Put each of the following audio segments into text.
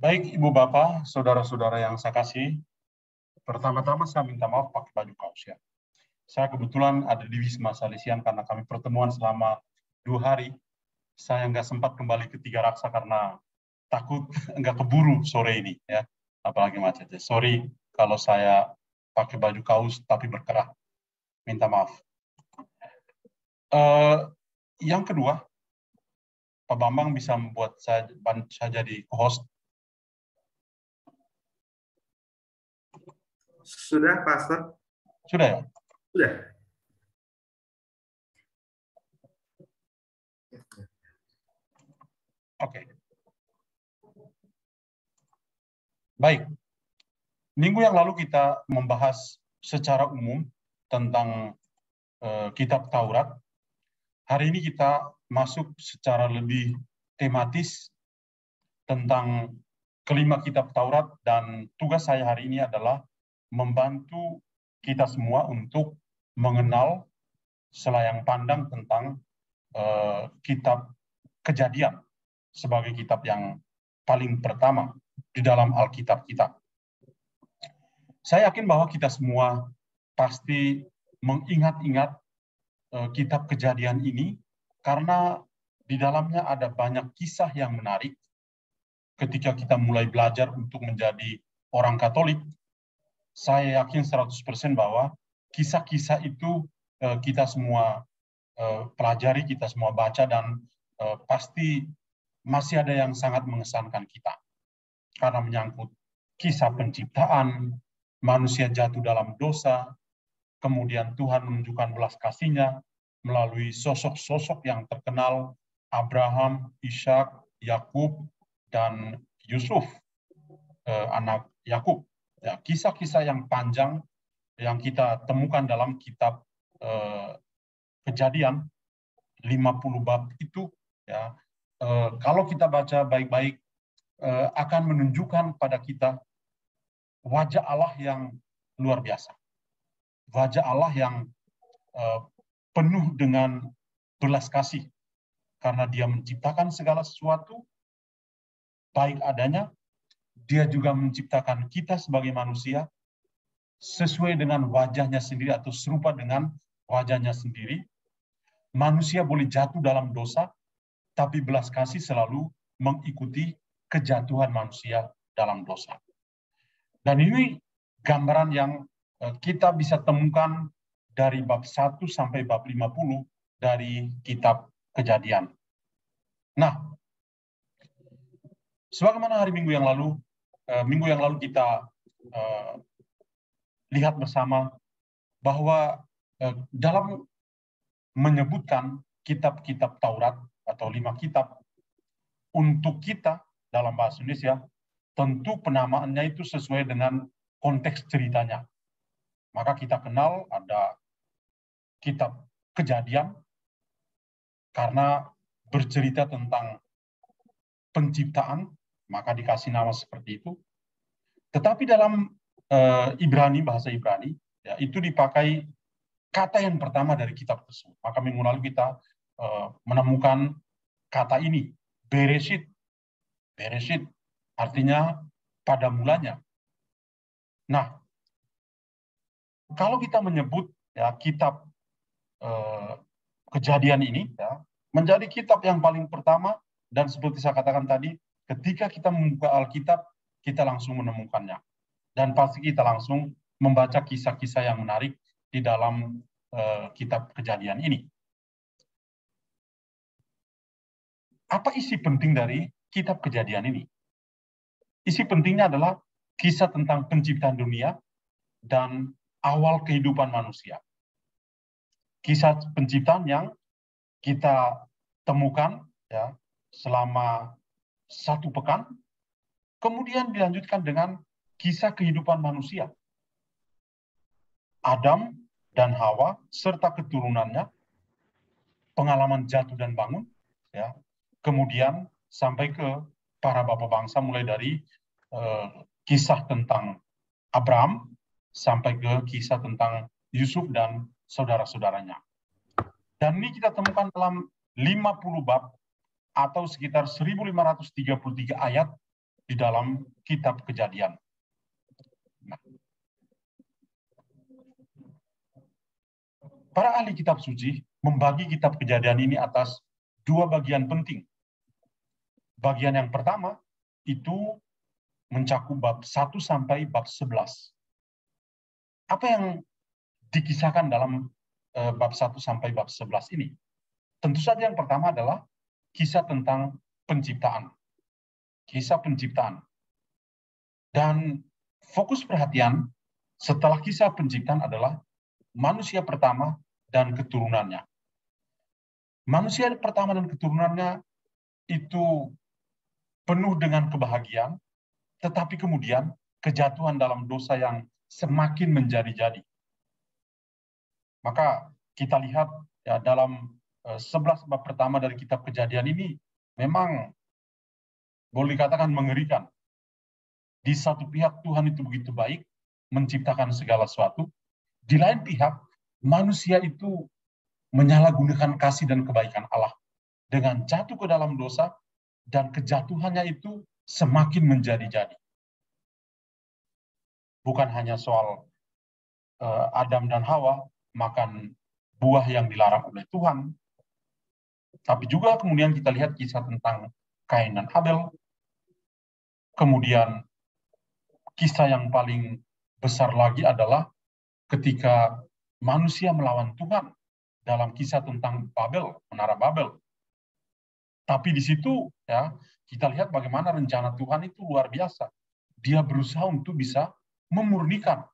Baik, Ibu Bapak, saudara-saudara yang saya kasih, pertama-tama saya minta maaf pakai baju kaos ya. Saya kebetulan ada di Wisma Salesian karena kami pertemuan selama 2 hari. Saya nggak sempat kembali ke Tiga Raksa karena takut nggak keburu sore ini ya, apalagi macetnya. Sorry kalau saya pakai baju kaos tapi berkerah. Minta maaf. Yang kedua, Pak Bambang bisa membuat saya jadi host. Sudah, Pastor? Sudah ya? Sudah. Oke. Baik. Minggu yang lalu kita membahas secara umum tentang kitab Taurat. Hari ini kita masuk secara lebih tematis tentang kelima kitab Taurat, dan tugas saya hari ini adalah membantu kita semua untuk mengenal selayang pandang tentang kitab Kejadian sebagai kitab yang paling pertama di dalam Alkitab kita. Saya yakin bahwa kita semua pasti mengingat-ingat kitab Kejadian ini karena di dalamnya ada banyak kisah yang menarik. Ketika kita mulai belajar untuk menjadi orang Katolik, saya yakin 100% bahwa kisah-kisah itu kita semua pelajari, kita semua baca, dan pasti masih ada yang sangat mengesankan kita. Karena menyangkut kisah penciptaan, manusia jatuh dalam dosa, kemudian Tuhan menunjukkan belas kasih-Nya melalui sosok-sosok yang terkenal, Abraham, Ishak, Yakub, dan Yusuf, anak Yakub. Ya, kisah-kisah yang panjang yang kita temukan dalam kitab Kejadian, 50 bab itu, ya, kalau kita baca baik-baik, akan menunjukkan pada kita wajah Allah yang luar biasa. Wajah Allah yang penuh dengan belas kasih, karena Dia menciptakan segala sesuatu baik adanya. Dia juga menciptakan kita sebagai manusia sesuai dengan wajahnya sendiri atau serupa dengan wajahnya sendiri. Manusia boleh jatuh dalam dosa, tapi belas kasih selalu mengikuti kejatuhan manusia dalam dosa. Dan ini gambaran yang kita bisa temukan dari bab 1 sampai bab 50 dari kitab Kejadian. Nah, sebagaimana hari minggu yang lalu kita lihat bersama bahwa dalam menyebutkan kitab-kitab Taurat atau 5 kitab untuk kita dalam bahasa Indonesia, tentu penamaannya itu sesuai dengan konteks ceritanya. Maka kita kenal ada kitab Kejadian karena bercerita tentang penciptaan, maka dikasih nama seperti itu. Tetapi dalam Ibrani, bahasa Ibrani, ya, itu dipakai kata yang pertama dari kitab tersebut. Maka minggu lalu kita menemukan kata ini, Bereshit. Bereshit artinya pada mulanya. Nah, kalau kita menyebut ya kitab Kejadian ini ya, menjadi kitab yang paling pertama, dan seperti saya katakan tadi, ketika kita membuka Alkitab, kita langsung menemukannya. Dan pasti kita langsung membaca kisah-kisah yang menarik di dalam kitab Kejadian ini. Apa isi penting dari kitab Kejadian ini? Isi pentingnya adalah kisah tentang penciptaan dunia dan awal kehidupan manusia. Kisah penciptaan yang kita temukan ya selama 1 pekan, kemudian dilanjutkan dengan kisah kehidupan manusia. Adam dan Hawa serta keturunannya, pengalaman jatuh dan bangun, ya. Kemudian sampai ke para bapak bangsa, mulai dari kisah tentang Abraham sampai ke kisah tentang Yusuf dan saudara-saudaranya. Dan ini kita temukan dalam 50 bab atau sekitar 1533 ayat di dalam kitab Kejadian. Nah, para ahli kitab suci membagi kitab Kejadian ini atas dua bagian penting. Bagian yang pertama itu mencakup bab 1 sampai bab 11. Apa yang dikisahkan dalam bab 1 sampai bab 11 ini? Tentu saja yang pertama adalah kisah tentang penciptaan. Kisah penciptaan. Dan fokus perhatian setelah kisah penciptaan adalah manusia pertama dan keturunannya. Manusia pertama dan keturunannya itu penuh dengan kebahagiaan, tetapi kemudian kejatuhan dalam dosa yang semakin menjadi-jadi. Maka kita lihat ya dalam 11 bab pertama dari kitab Kejadian ini memang boleh dikatakan mengerikan. Di satu pihak Tuhan itu begitu baik, menciptakan segala sesuatu. Di lain pihak, manusia itu menyalahgunakan kasih dan kebaikan Allah dengan jatuh ke dalam dosa, dan kejatuhannya itu semakin menjadi-jadi. Bukan hanya soal Adam dan Hawa makan buah yang dilarang oleh Tuhan, tapi juga kemudian kita lihat kisah tentang Kain dan Abel. Kemudian kisah yang paling besar lagi adalah ketika manusia melawan Tuhan dalam kisah tentang Babel, Menara Babel. Tapi di situ ya kita lihat bagaimana rencana Tuhan itu luar biasa. Dia berusaha untuk bisa memurnikan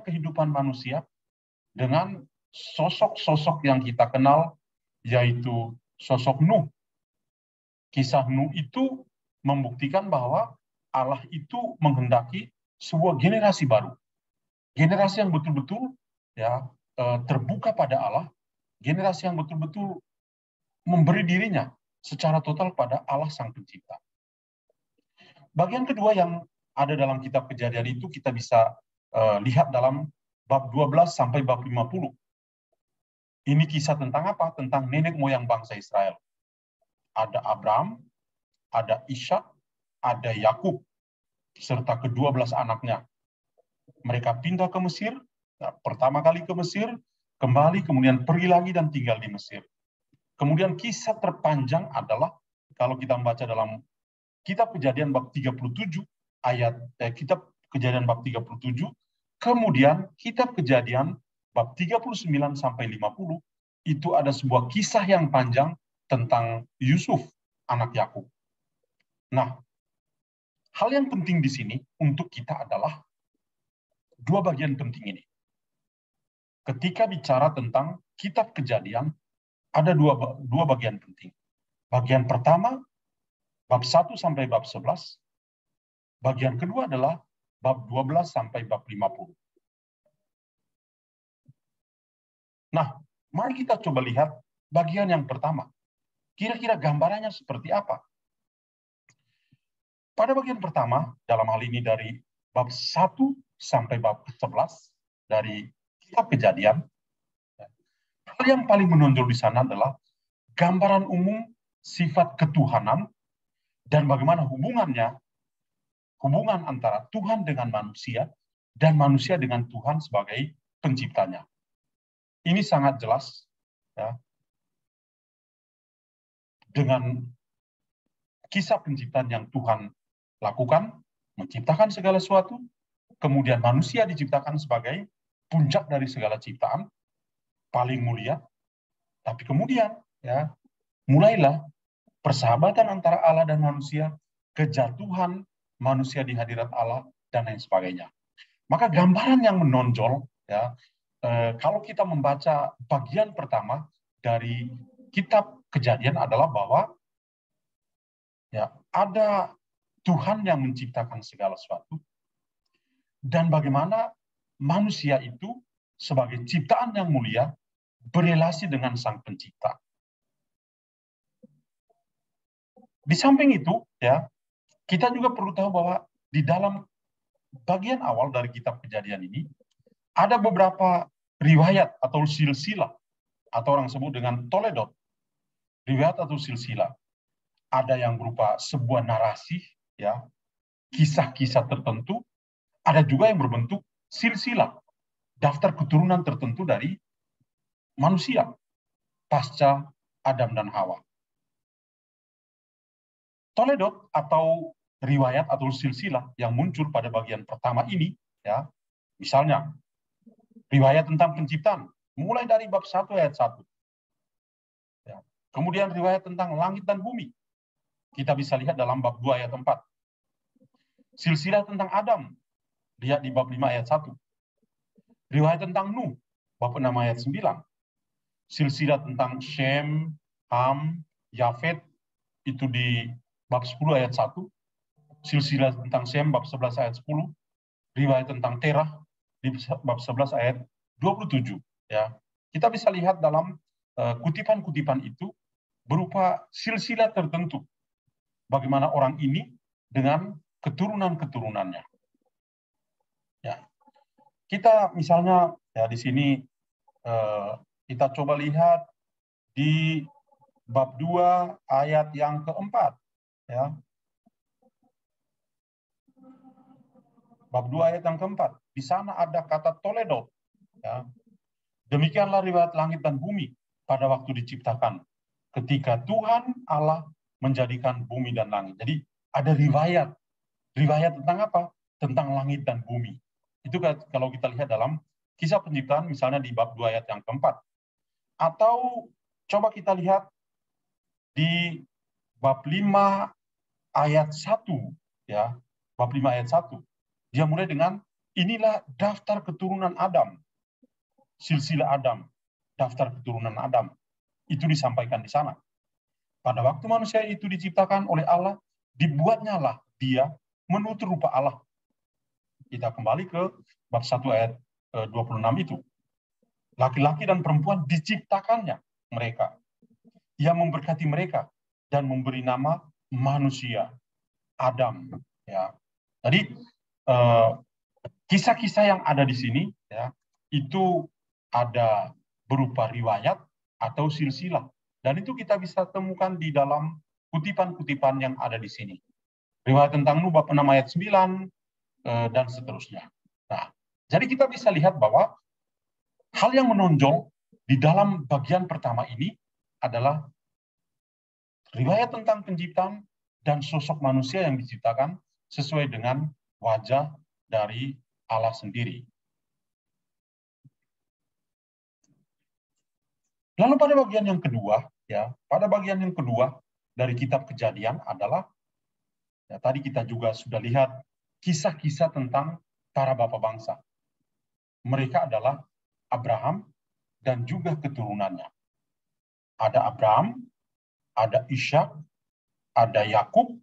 kehidupan manusia dengan sosok-sosok yang kita kenal, yaitu sosok Nuh. Kisah Nuh itu membuktikan bahwa Allah itu menghendaki sebuah generasi baru. Generasi yang betul-betul terbuka pada Allah, generasi yang betul-betul memberi dirinya secara total pada Allah Sang Pencipta. Bagian kedua yang ada dalam kitab Kejadian itu kita bisa lihat dalam bab 12 sampai bab 50. Ini kisah tentang apa? Tentang nenek moyang bangsa Israel. Ada Abraham, ada Ishak, ada Yakub, serta ke-12 anaknya. Mereka pindah ke Mesir, pertama kali ke Mesir, kembali, kemudian pergi lagi dan tinggal di Mesir. Kemudian kisah terpanjang adalah, kalau kita membaca dalam kitab Kejadian bab 37, kitab Kejadian bab 37, kemudian kitab Kejadian bab 39 sampai 50, itu ada sebuah kisah yang panjang tentang Yusuf, anak Yakub. Nah, hal yang penting di sini untuk kita adalah dua bagian penting ini. Ketika bicara tentang kitab Kejadian, ada dua bagian penting. Bagian pertama, bab 1 sampai bab 11. Bagian kedua adalah bab 12 sampai bab 50. Nah, mari kita coba lihat bagian yang pertama. Kira-kira gambarannya seperti apa? Pada bagian pertama, dalam hal ini dari bab 1 sampai bab 11 dari kitab Kejadian, hal yang paling menonjol di sana adalah gambaran umum sifat ketuhanan dan bagaimana hubungan antara Tuhan dengan manusia dan manusia dengan Tuhan sebagai penciptanya. Ini sangat jelas ya, dengan kisah penciptaan yang Tuhan lakukan, menciptakan segala sesuatu, kemudian manusia diciptakan sebagai puncak dari segala ciptaan, paling mulia, tapi kemudian ya mulailah persahabatan antara Allah dan manusia, kejatuhan manusia di hadirat Allah, dan lain sebagainya. Maka gambaran yang menonjol, ya, kalau kita membaca bagian pertama dari kitab Kejadian adalah bahwa ya ada Tuhan yang menciptakan segala sesuatu, dan bagaimana manusia itu sebagai ciptaan yang mulia berelasi dengan Sang Pencipta. Di samping itu, ya, kita juga perlu tahu bahwa di dalam bagian awal dari kitab Kejadian ini ada beberapa riwayat atau silsilah, atau orang sebut dengan toledot, riwayat atau silsilah. ada yang berupa sebuah narasi, ya, kisah-kisah tertentu, ada juga yang berbentuk silsilah, daftar keturunan tertentu dari manusia pasca Adam dan Hawa. Toledot atau riwayat atau silsilah yang muncul pada bagian pertama ini, ya, misalnya riwayat tentang penciptaan, mulai dari bab 1 ayat 1. Ya. Kemudian riwayat tentang langit dan bumi, kita bisa lihat dalam bab 2 ayat 4. Silsilah tentang Adam, lihat di bab 5 ayat 1. Riwayat tentang Nuh, bab 6 ayat 9. Silsilah tentang Shem, Ham, Yafet, itu di bab 10 ayat 1. Silsilah tentang Shem, bab 11 ayat 10. Riwayat tentang Terah, di bab 11 ayat 27. Ya. Kita bisa lihat dalam kutipan-kutipan itu berupa silsilah tertentu. Bagaimana orang ini dengan keturunan-keturunannya. Ya. Kita misalnya ya di sini kita coba lihat di bab 2 ayat yang keempat, ya. Bab 2 ayat yang keempat. Di sana ada kata Toledot, ya. Demikianlah riwayat langit dan bumi pada waktu diciptakan, ketika Tuhan Allah menjadikan bumi dan langit. Jadi ada riwayat. Riwayat tentang apa? Tentang langit dan bumi. Itu kalau kita lihat dalam kisah penciptaan, misalnya di bab 2 ayat yang keempat. Atau coba kita lihat di bab 5 ayat 1, ya. Bab 5 ayat 1. Dia mulai dengan inilah daftar keturunan Adam. Silsilah Adam, daftar keturunan Adam. Itu disampaikan di sana. Pada waktu manusia itu diciptakan oleh Allah, dibuatnya lah dia menurut rupa Allah. Kita kembali ke bab 1 ayat 26 itu. Laki-laki dan perempuan diciptakannya mereka. Ia memberkati mereka dan memberi nama manusia, Adam. Ya. Jadi kisah-kisah yang ada di sini, ya, itu ada berupa riwayat atau silsilah. Dan itu kita bisa temukan di dalam kutipan-kutipan yang ada di sini. Riwayat tentang Nuh bab 6 ayat 9, dan seterusnya. Nah, jadi kita bisa lihat bahwa hal yang menonjol di dalam bagian pertama ini adalah riwayat tentang penciptaan dan sosok manusia yang diciptakan sesuai dengan wajah dari Allah sendiri. Lalu pada bagian yang kedua, ya, pada bagian yang kedua dari kitab Kejadian adalah, ya, tadi kita juga sudah lihat kisah-kisah tentang para bapak bangsa. Mereka adalah Abraham dan juga keturunannya. Ada Abraham, ada Ishak, ada Yakub,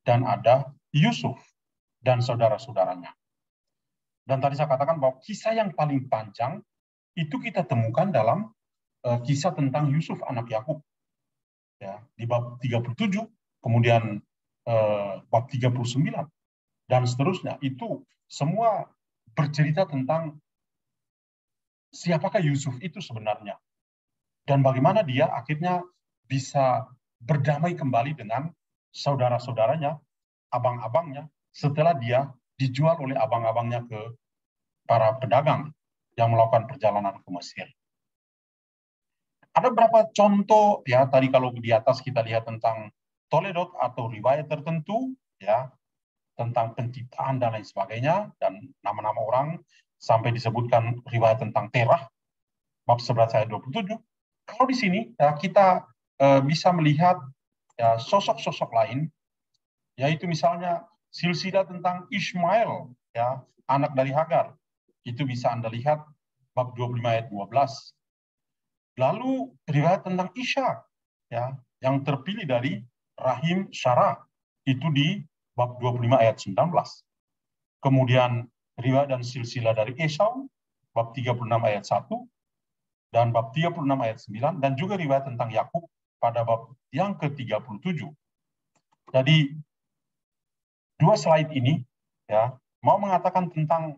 dan ada Yusuf dan saudara-saudaranya. Dan tadi saya katakan bahwa kisah yang paling panjang itu kita temukan dalam kisah tentang Yusuf anak Yakub, ya, di bab 37, kemudian bab 39 dan seterusnya. Itu semua bercerita tentang siapakah Yusuf itu sebenarnya dan bagaimana dia akhirnya bisa berdamai kembali dengan saudara-saudaranya, abang-abangnya, setelah dia dijual oleh abang-abangnya ke para pedagang yang melakukan perjalanan ke Mesir. Ada beberapa contoh, ya, tadi kalau di atas kita lihat tentang Toledot atau riwayat tertentu, ya, tentang penciptaan dan lain sebagainya, dan nama-nama orang, sampai disebutkan riwayat tentang Terah, bab 11 ayat 27. Kalau di sini ya, kita bisa melihat ya, sosok-sosok lain, yaitu misalnya silsilah tentang Ishmael, ya, anak dari Hagar. Itu bisa Anda lihat bab 25 ayat 12. Lalu riwayat tentang Ishak, ya, yang terpilih dari rahim Sarah, itu di bab 25 ayat 19. Kemudian riwayat dan silsilah dari Esau, bab 36 ayat 1, dan bab 36 ayat 9, dan juga riwayat tentang Yakub pada bab yang ke-37. Jadi, dua slide ini ya mau mengatakan tentang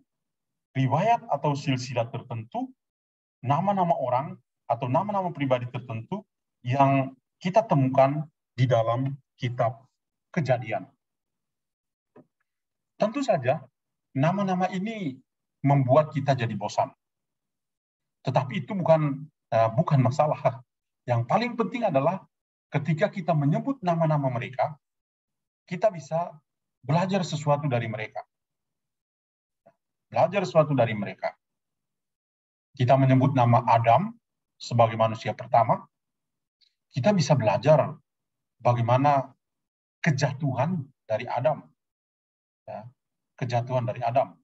riwayat atau silsilah tertentu, nama-nama orang atau nama-nama pribadi tertentu yang kita temukan di dalam kitab Kejadian. Tentu saja, nama-nama ini membuat kita jadi bosan. Tetapi itu bukan masalah. Yang paling penting adalah ketika kita menyebut nama-nama mereka, kita bisa belajar sesuatu dari mereka. Belajar sesuatu dari mereka. Kita menyebut nama Adam sebagai manusia pertama, kita bisa belajar bagaimana kejatuhan dari Adam. Ya, kejatuhan dari Adam.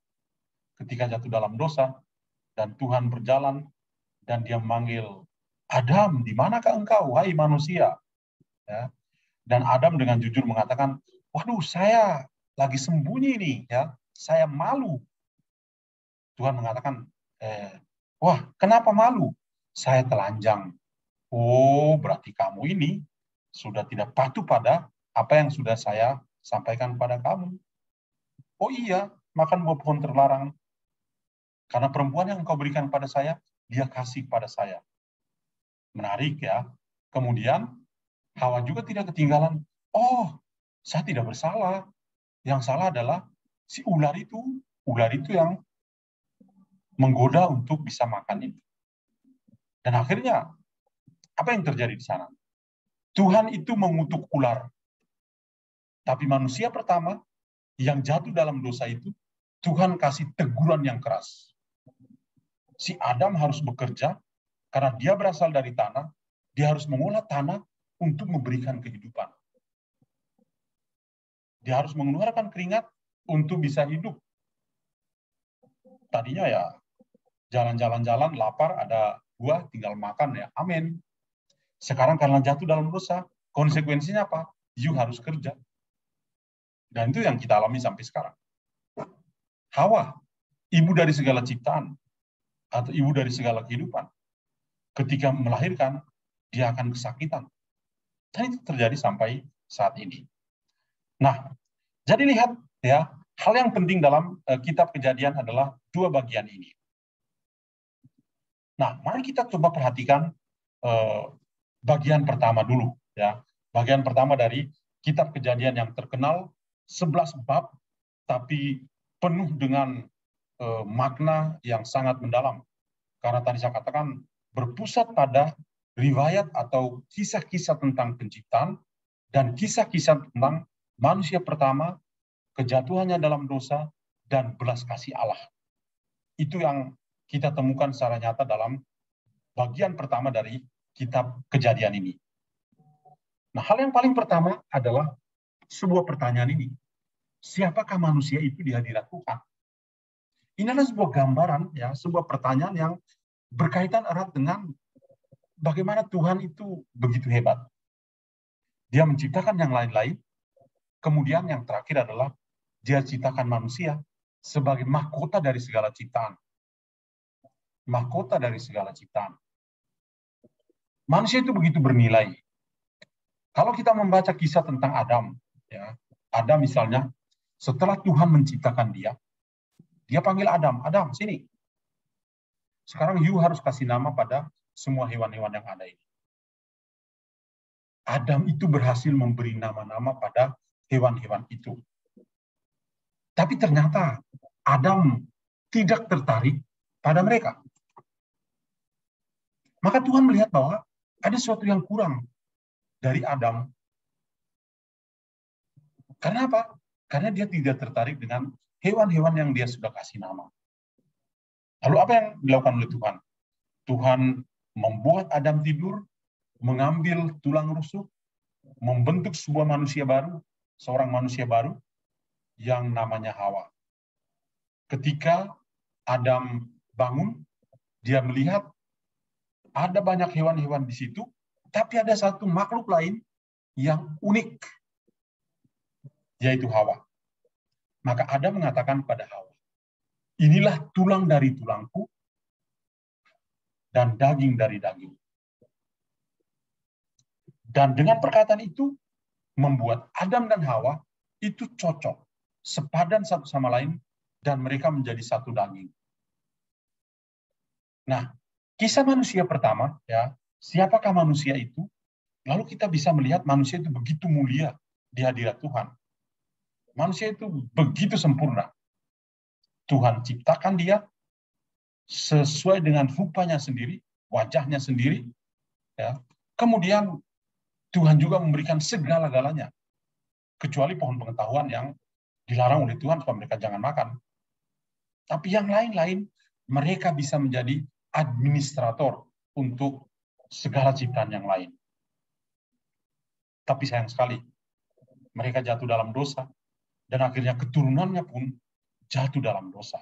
Ketika jatuh dalam dosa, dan Tuhan berjalan, dan dia memanggil, Adam, di manakah engkau, hai manusia? Ya. Dan Adam dengan jujur mengatakan, waduh, saya lagi sembunyi nih, ya, saya malu. Tuhan mengatakan, wah, kenapa malu? Saya telanjang. Oh, berarti kamu ini sudah tidak patuh pada apa yang sudah saya sampaikan pada kamu. Oh iya, makan buah pohon terlarang. Karena perempuan yang engkau berikan pada saya, dia kasih pada saya. Menarik ya. Kemudian, Hawa juga tidak ketinggalan. Oh, saya tidak bersalah. Yang salah adalah si ular itu. Ular itu yang menggoda untuk bisa makan itu. Dan akhirnya, apa yang terjadi di sana? Tuhan itu mengutuk ular. Tapi manusia pertama yang jatuh dalam dosa itu, Tuhan kasih teguran yang keras. Si Adam harus bekerja, karena dia berasal dari tanah, dia harus mengolah tanah untuk memberikan kehidupan. Dia harus mengeluarkan keringat untuk bisa hidup. Tadinya ya, jalan-jalan lapar, ada buah, tinggal makan ya, amin. Sekarang karena jatuh dalam dosa, konsekuensinya apa? You harus kerja. Dan itu yang kita alami sampai sekarang. Hawa, ibu dari segala ciptaan, atau ibu dari segala kehidupan, ketika melahirkan, dia akan kesakitan. Dan itu terjadi sampai saat ini. Nah, jadi lihat ya, hal yang penting dalam kitab Kejadian adalah dua bagian ini. Nah, mari kita coba perhatikan bagian pertama dulu ya. Bagian pertama dari kitab Kejadian yang terkenal 11 bab tapi penuh dengan makna yang sangat mendalam. Karena tadi saya katakan berpusat pada riwayat atau kisah-kisah tentang penciptaan dan kisah-kisah tentang manusia pertama, kejatuhannya dalam dosa, dan belas kasih Allah. Itu yang kita temukan secara nyata dalam bagian pertama dari kitab Kejadian ini. Nah, hal yang paling pertama adalah sebuah pertanyaan ini. Siapakah manusia itu di hadirat Tuhan? Ini adalah sebuah gambaran, ya, sebuah pertanyaan yang berkaitan erat dengan bagaimana Tuhan itu begitu hebat. Dia menciptakan yang lain-lain, kemudian yang terakhir adalah dia ciptakan manusia sebagai mahkota dari segala ciptaan. Mahkota dari segala ciptaan. Manusia itu begitu bernilai. Kalau kita membaca kisah tentang Adam, ya, Adam misalnya, setelah Tuhan menciptakan dia panggil Adam, Adam, sini. Sekarang you harus kasih nama pada semua hewan-hewan yang ada ini. Adam itu berhasil memberi nama-nama pada hewan-hewan itu. Tapi ternyata Adam tidak tertarik pada mereka. Maka Tuhan melihat bahwa ada sesuatu yang kurang dari Adam. Karena apa? Karena dia tidak tertarik dengan hewan-hewan yang dia sudah kasih nama. Lalu apa yang dilakukan oleh Tuhan? Tuhan membuat Adam tidur, mengambil tulang rusuk, membentuk sebuah manusia baru, seorang manusia baru yang namanya Hawa. Ketika Adam bangun, dia melihat ada banyak hewan-hewan di situ, tapi ada satu makhluk lain yang unik, yaitu Hawa. Maka Adam mengatakan pada Hawa, inilah tulang dari tulangku dan daging dari daging. Dan dengan perkataan itu, membuat Adam dan Hawa itu cocok, sepadan satu sama lain, dan mereka menjadi satu daging. Nah, kisah manusia pertama, ya, siapakah manusia itu? Lalu kita bisa melihat manusia itu begitu mulia di hadirat Tuhan. Manusia itu begitu sempurna. Tuhan ciptakan dia sesuai dengan rupanya sendiri, wajahnya sendiri. Ya. Kemudian Tuhan juga memberikan segala-galanya, kecuali pohon pengetahuan yang dilarang oleh Tuhan supaya mereka jangan makan. Tapi yang lain-lain, mereka bisa menjadi administrator untuk segala ciptaan yang lain. Tapi sayang sekali, mereka jatuh dalam dosa, dan akhirnya keturunannya pun jatuh dalam dosa.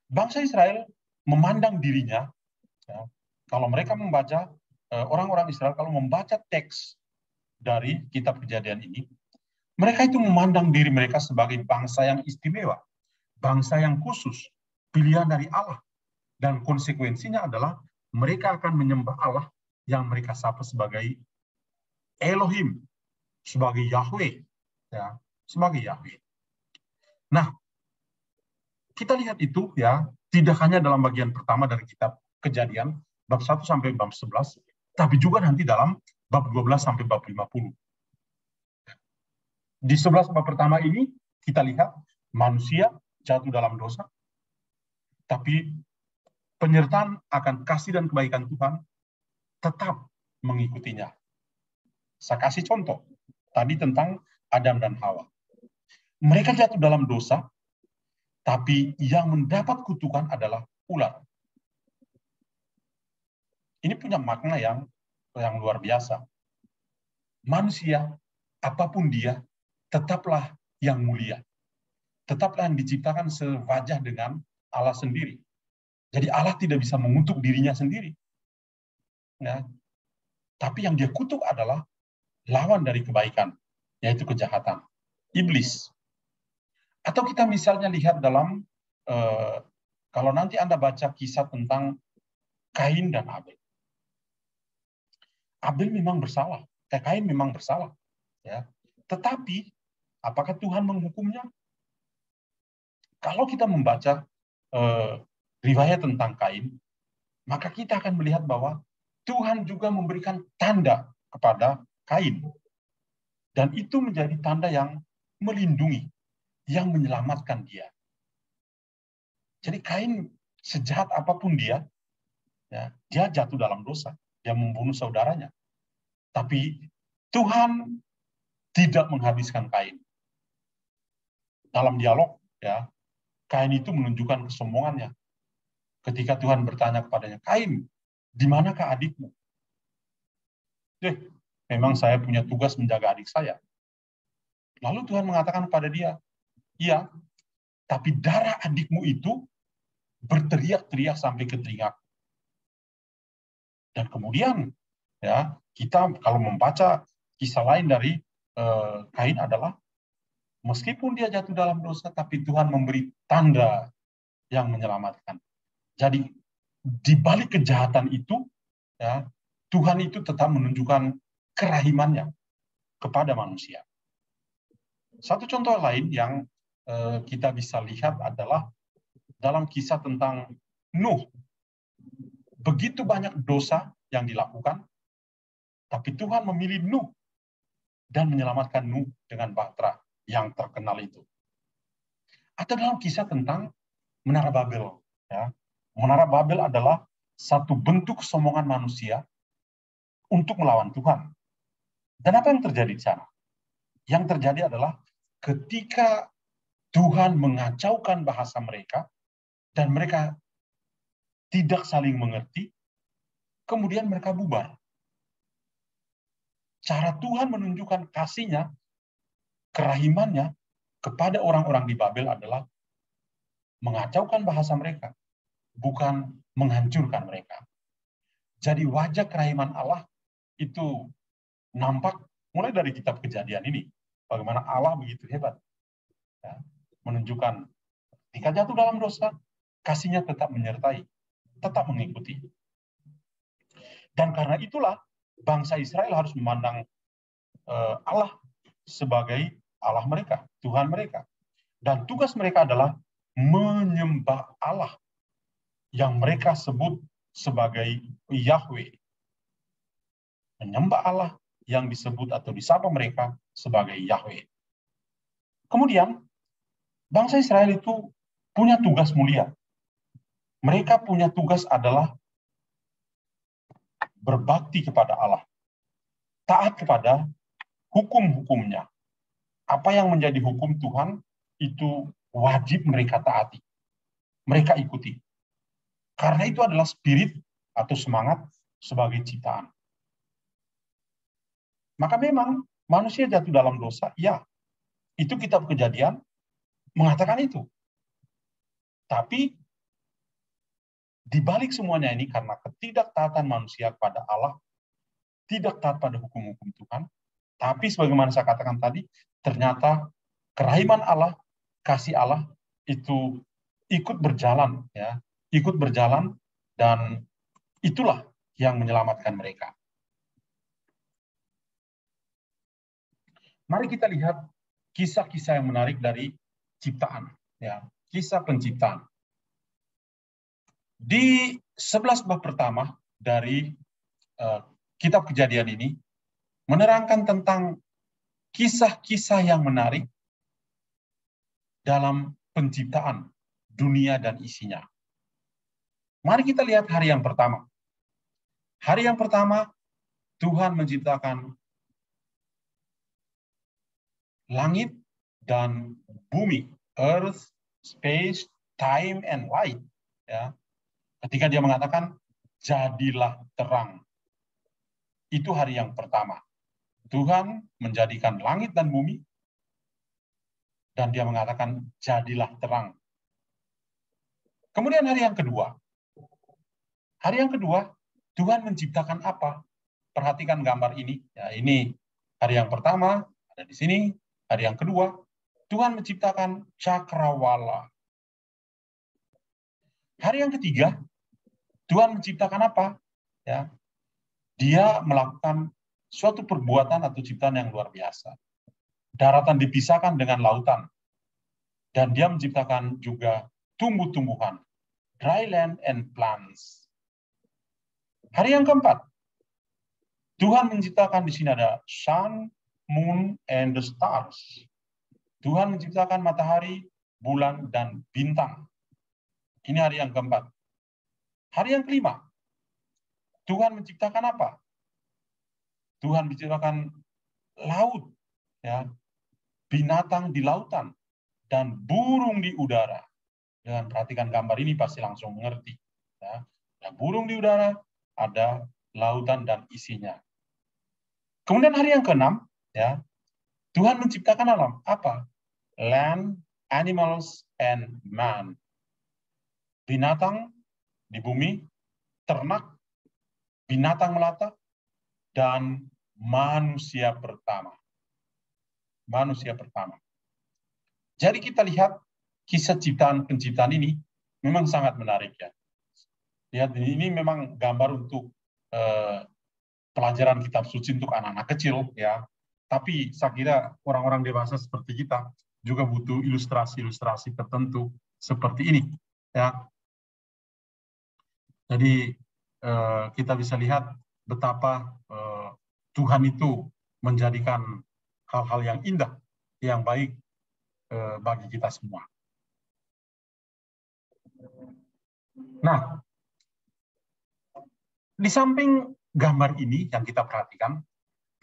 Bangsa Israel memandang dirinya, ya, kalau mereka membaca, orang-orang Israel kalau membaca teks dari kitab Kejadian ini, mereka itu memandang diri mereka sebagai bangsa yang istimewa, bangsa yang khusus, pilihan dari Allah. Dan konsekuensinya adalah mereka akan menyembah Allah yang mereka sapa sebagai Elohim, sebagai Yahweh, ya, sebagai Yahweh. Nah, kita lihat itu ya, tidak hanya dalam bagian pertama dari kitab Kejadian, bab 1 sampai bab 11, tapi juga nanti dalam bab 12 sampai bab 50. Di 11 bab pertama ini, kita lihat manusia jatuh dalam dosa, tapi penyertaan akan kasih dan kebaikan Tuhan tetap mengikutinya. Saya kasih contoh tadi tentang Adam dan Hawa. Mereka jatuh dalam dosa, tapi yang mendapat kutukan adalah ular. Ini punya makna yang luar biasa. Manusia, apapun dia, tetaplah yang mulia. Tetaplah yang diciptakan sewajah dengan Allah sendiri. Jadi Allah tidak bisa mengutuk dirinya sendiri. Ya. Tapi yang dia kutuk adalah lawan dari kebaikan, yaitu kejahatan, iblis. Atau kita misalnya lihat dalam, kalau nanti Anda baca kisah tentang Kain dan Abel. Abel memang bersalah, Kain memang bersalah. Ya. Tetapi, apakah Tuhan menghukumnya? Kalau kita membaca riwayat tentang Kain, maka kita akan melihat bahwa Tuhan juga memberikan tanda kepada Kain. Dan itu menjadi tanda yang melindungi, yang menyelamatkan dia. Jadi Kain, sejahat apapun dia, ya, dia jatuh dalam dosa. Dia membunuh saudaranya. Tapi Tuhan tidak menghabiskan Kain. Dalam dialog, ya, Kain itu menunjukkan kesombongannya. Ketika Tuhan bertanya kepadanya, Kain, di manakah adikmu? Memang saya punya tugas menjaga adik saya. Lalu Tuhan mengatakan kepada dia, iya, tapi darah adikmu itu berteriak-teriak sampai ke telingaku. Dan kemudian, ya, kita kalau membaca kisah lain dari Kain adalah, meskipun dia jatuh dalam dosa, tapi Tuhan memberi tanda yang menyelamatkan. Jadi di balik kejahatan itu, ya, Tuhan itu tetap menunjukkan kerahimannya kepada manusia. Satu contoh lain yang kita bisa lihat adalah dalam kisah tentang Nuh. Begitu banyak dosa yang dilakukan, tapi Tuhan memilih Nuh dan menyelamatkan Nuh dengan bahtera yang terkenal itu. Atau dalam kisah tentang Menara Babel. Ya. Menara Babel adalah satu bentuk kesombongan manusia untuk melawan Tuhan. Dan apa yang terjadi di sana? Yang terjadi adalah ketika Tuhan mengacaukan bahasa mereka, dan mereka tidak saling mengerti, kemudian mereka bubar. Cara Tuhan menunjukkan kasih-Nya, kerahimannya kepada orang-orang di Babel adalah mengacaukan bahasa mereka, bukan menghancurkan mereka. Jadi wajah kerahiman Allah itu nampak mulai dari kitab Kejadian ini. Bagaimana Allah begitu hebat. Ya, menunjukkan ketika jatuh dalam dosa, kasih-Nya tetap menyertai, tetap mengikuti. Dan karena itulah bangsa Israel harus memandang Allah sebagai Allah mereka, Tuhan mereka. Dan tugas mereka adalah menyembah Allah yang mereka sebut sebagai Yahweh. menyembah Allah yang disebut atau disapa mereka sebagai Yahweh. Kemudian, bangsa Israel itu punya tugas mulia. Mereka punya tugas adalah berbakti kepada Allah, taat kepada hukum-hukumnya. Apa yang menjadi hukum Tuhan itu wajib mereka taati, mereka ikuti. Karena itu adalah spirit atau semangat sebagai ciptaan. Maka memang manusia jatuh dalam dosa, ya. Itu kitab Kejadian mengatakan itu. Tapi di balik semuanya ini karena ketidaktaatan manusia kepada Allah, tidak taat pada hukum-hukum Tuhan, tapi sebagaimana saya katakan tadi, ternyata kerahiman Allah, kasih Allah itu ikut berjalan, ya, ikut berjalan, dan itulah yang menyelamatkan mereka. Mari kita lihat kisah-kisah yang menarik dari ciptaan, ya, kisah penciptaan. Di 11 bab pertama dari kitab Kejadian ini menerangkan tentang kisah-kisah yang menarik dalam penciptaan dunia dan isinya. Mari kita lihat hari yang pertama. Hari yang pertama, Tuhan menciptakan langit dan bumi, earth, space, time, and light. Ya. Ketika dia mengatakan, jadilah terang. Itu hari yang pertama. Tuhan menjadikan langit dan bumi, dan dia mengatakan, jadilah terang. Kemudian hari yang kedua. Hari yang kedua, Tuhan menciptakan apa? Perhatikan gambar ini. Ya, ini hari yang pertama, ada di sini. Hari yang kedua, Tuhan menciptakan cakrawala. Hari yang ketiga, Tuhan menciptakan apa? Ya, dia melakukan suatu perbuatan atau ciptaan yang luar biasa. Daratan dipisahkan dengan lautan. Dan dia menciptakan juga tumbuh-tumbuhan. Dry land and plants. Hari yang keempat, Tuhan menciptakan di sini ada sun, moon, and the stars. Tuhan menciptakan matahari, bulan, dan bintang. Ini hari yang keempat. Hari yang kelima, Tuhan menciptakan apa? Tuhan menciptakan laut, ya, binatang di lautan, dan burung di udara. Dengan perhatikan gambar ini pasti langsung mengerti. Ya. Ada burung di udara, ada lautan dan isinya. Kemudian hari yang keenam, ya, Tuhan menciptakan alam. Apa? Land, animals, and man. Binatang di bumi, ternak, binatang melata, dan manusia pertama. Manusia pertama. Jadi kita lihat kisah penciptaan ini memang sangat menarik, ya. Lihat ini memang gambar untuk pelajaran kitab suci untuk anak-anak kecil, ya. Tapi saya kira orang-orang dewasa seperti kita juga butuh ilustrasi-ilustrasi tertentu seperti ini, ya. Jadi kita bisa lihat betapa Tuhan itu menjadikan hal-hal yang indah, yang baik bagi kita semua. Nah, di samping gambar ini yang kita perhatikan,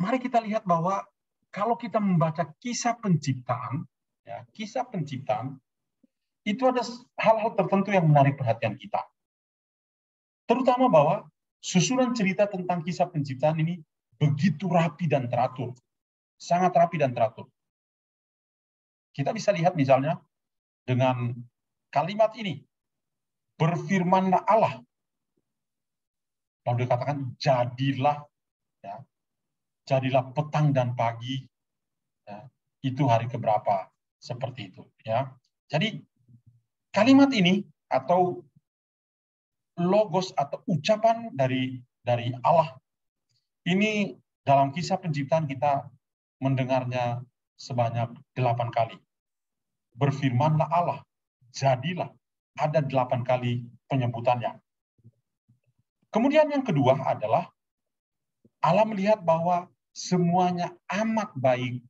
mari kita lihat bahwa kalau kita membaca kisah penciptaan, ya, kisah penciptaan, itu ada hal-hal tertentu yang menarik perhatian kita. Terutama bahwa susunan cerita tentang kisah penciptaan ini begitu rapi dan teratur. Sangat rapi dan teratur. Kita bisa lihat misalnya dengan kalimat ini, berfirmanlah Allah. Lalu dikatakan jadilah, ya, jadilah petang dan pagi, ya, itu hari keberapa, seperti itu, ya. Jadi kalimat ini atau logos atau ucapan dari Allah ini dalam kisah penciptaan kita mendengarnya sebanyak 8 kali. Berfirmanlah Allah, jadilah, ada 8 kali penyebutannya. Kemudian yang kedua adalah Allah melihat bahwa semuanya amat baik.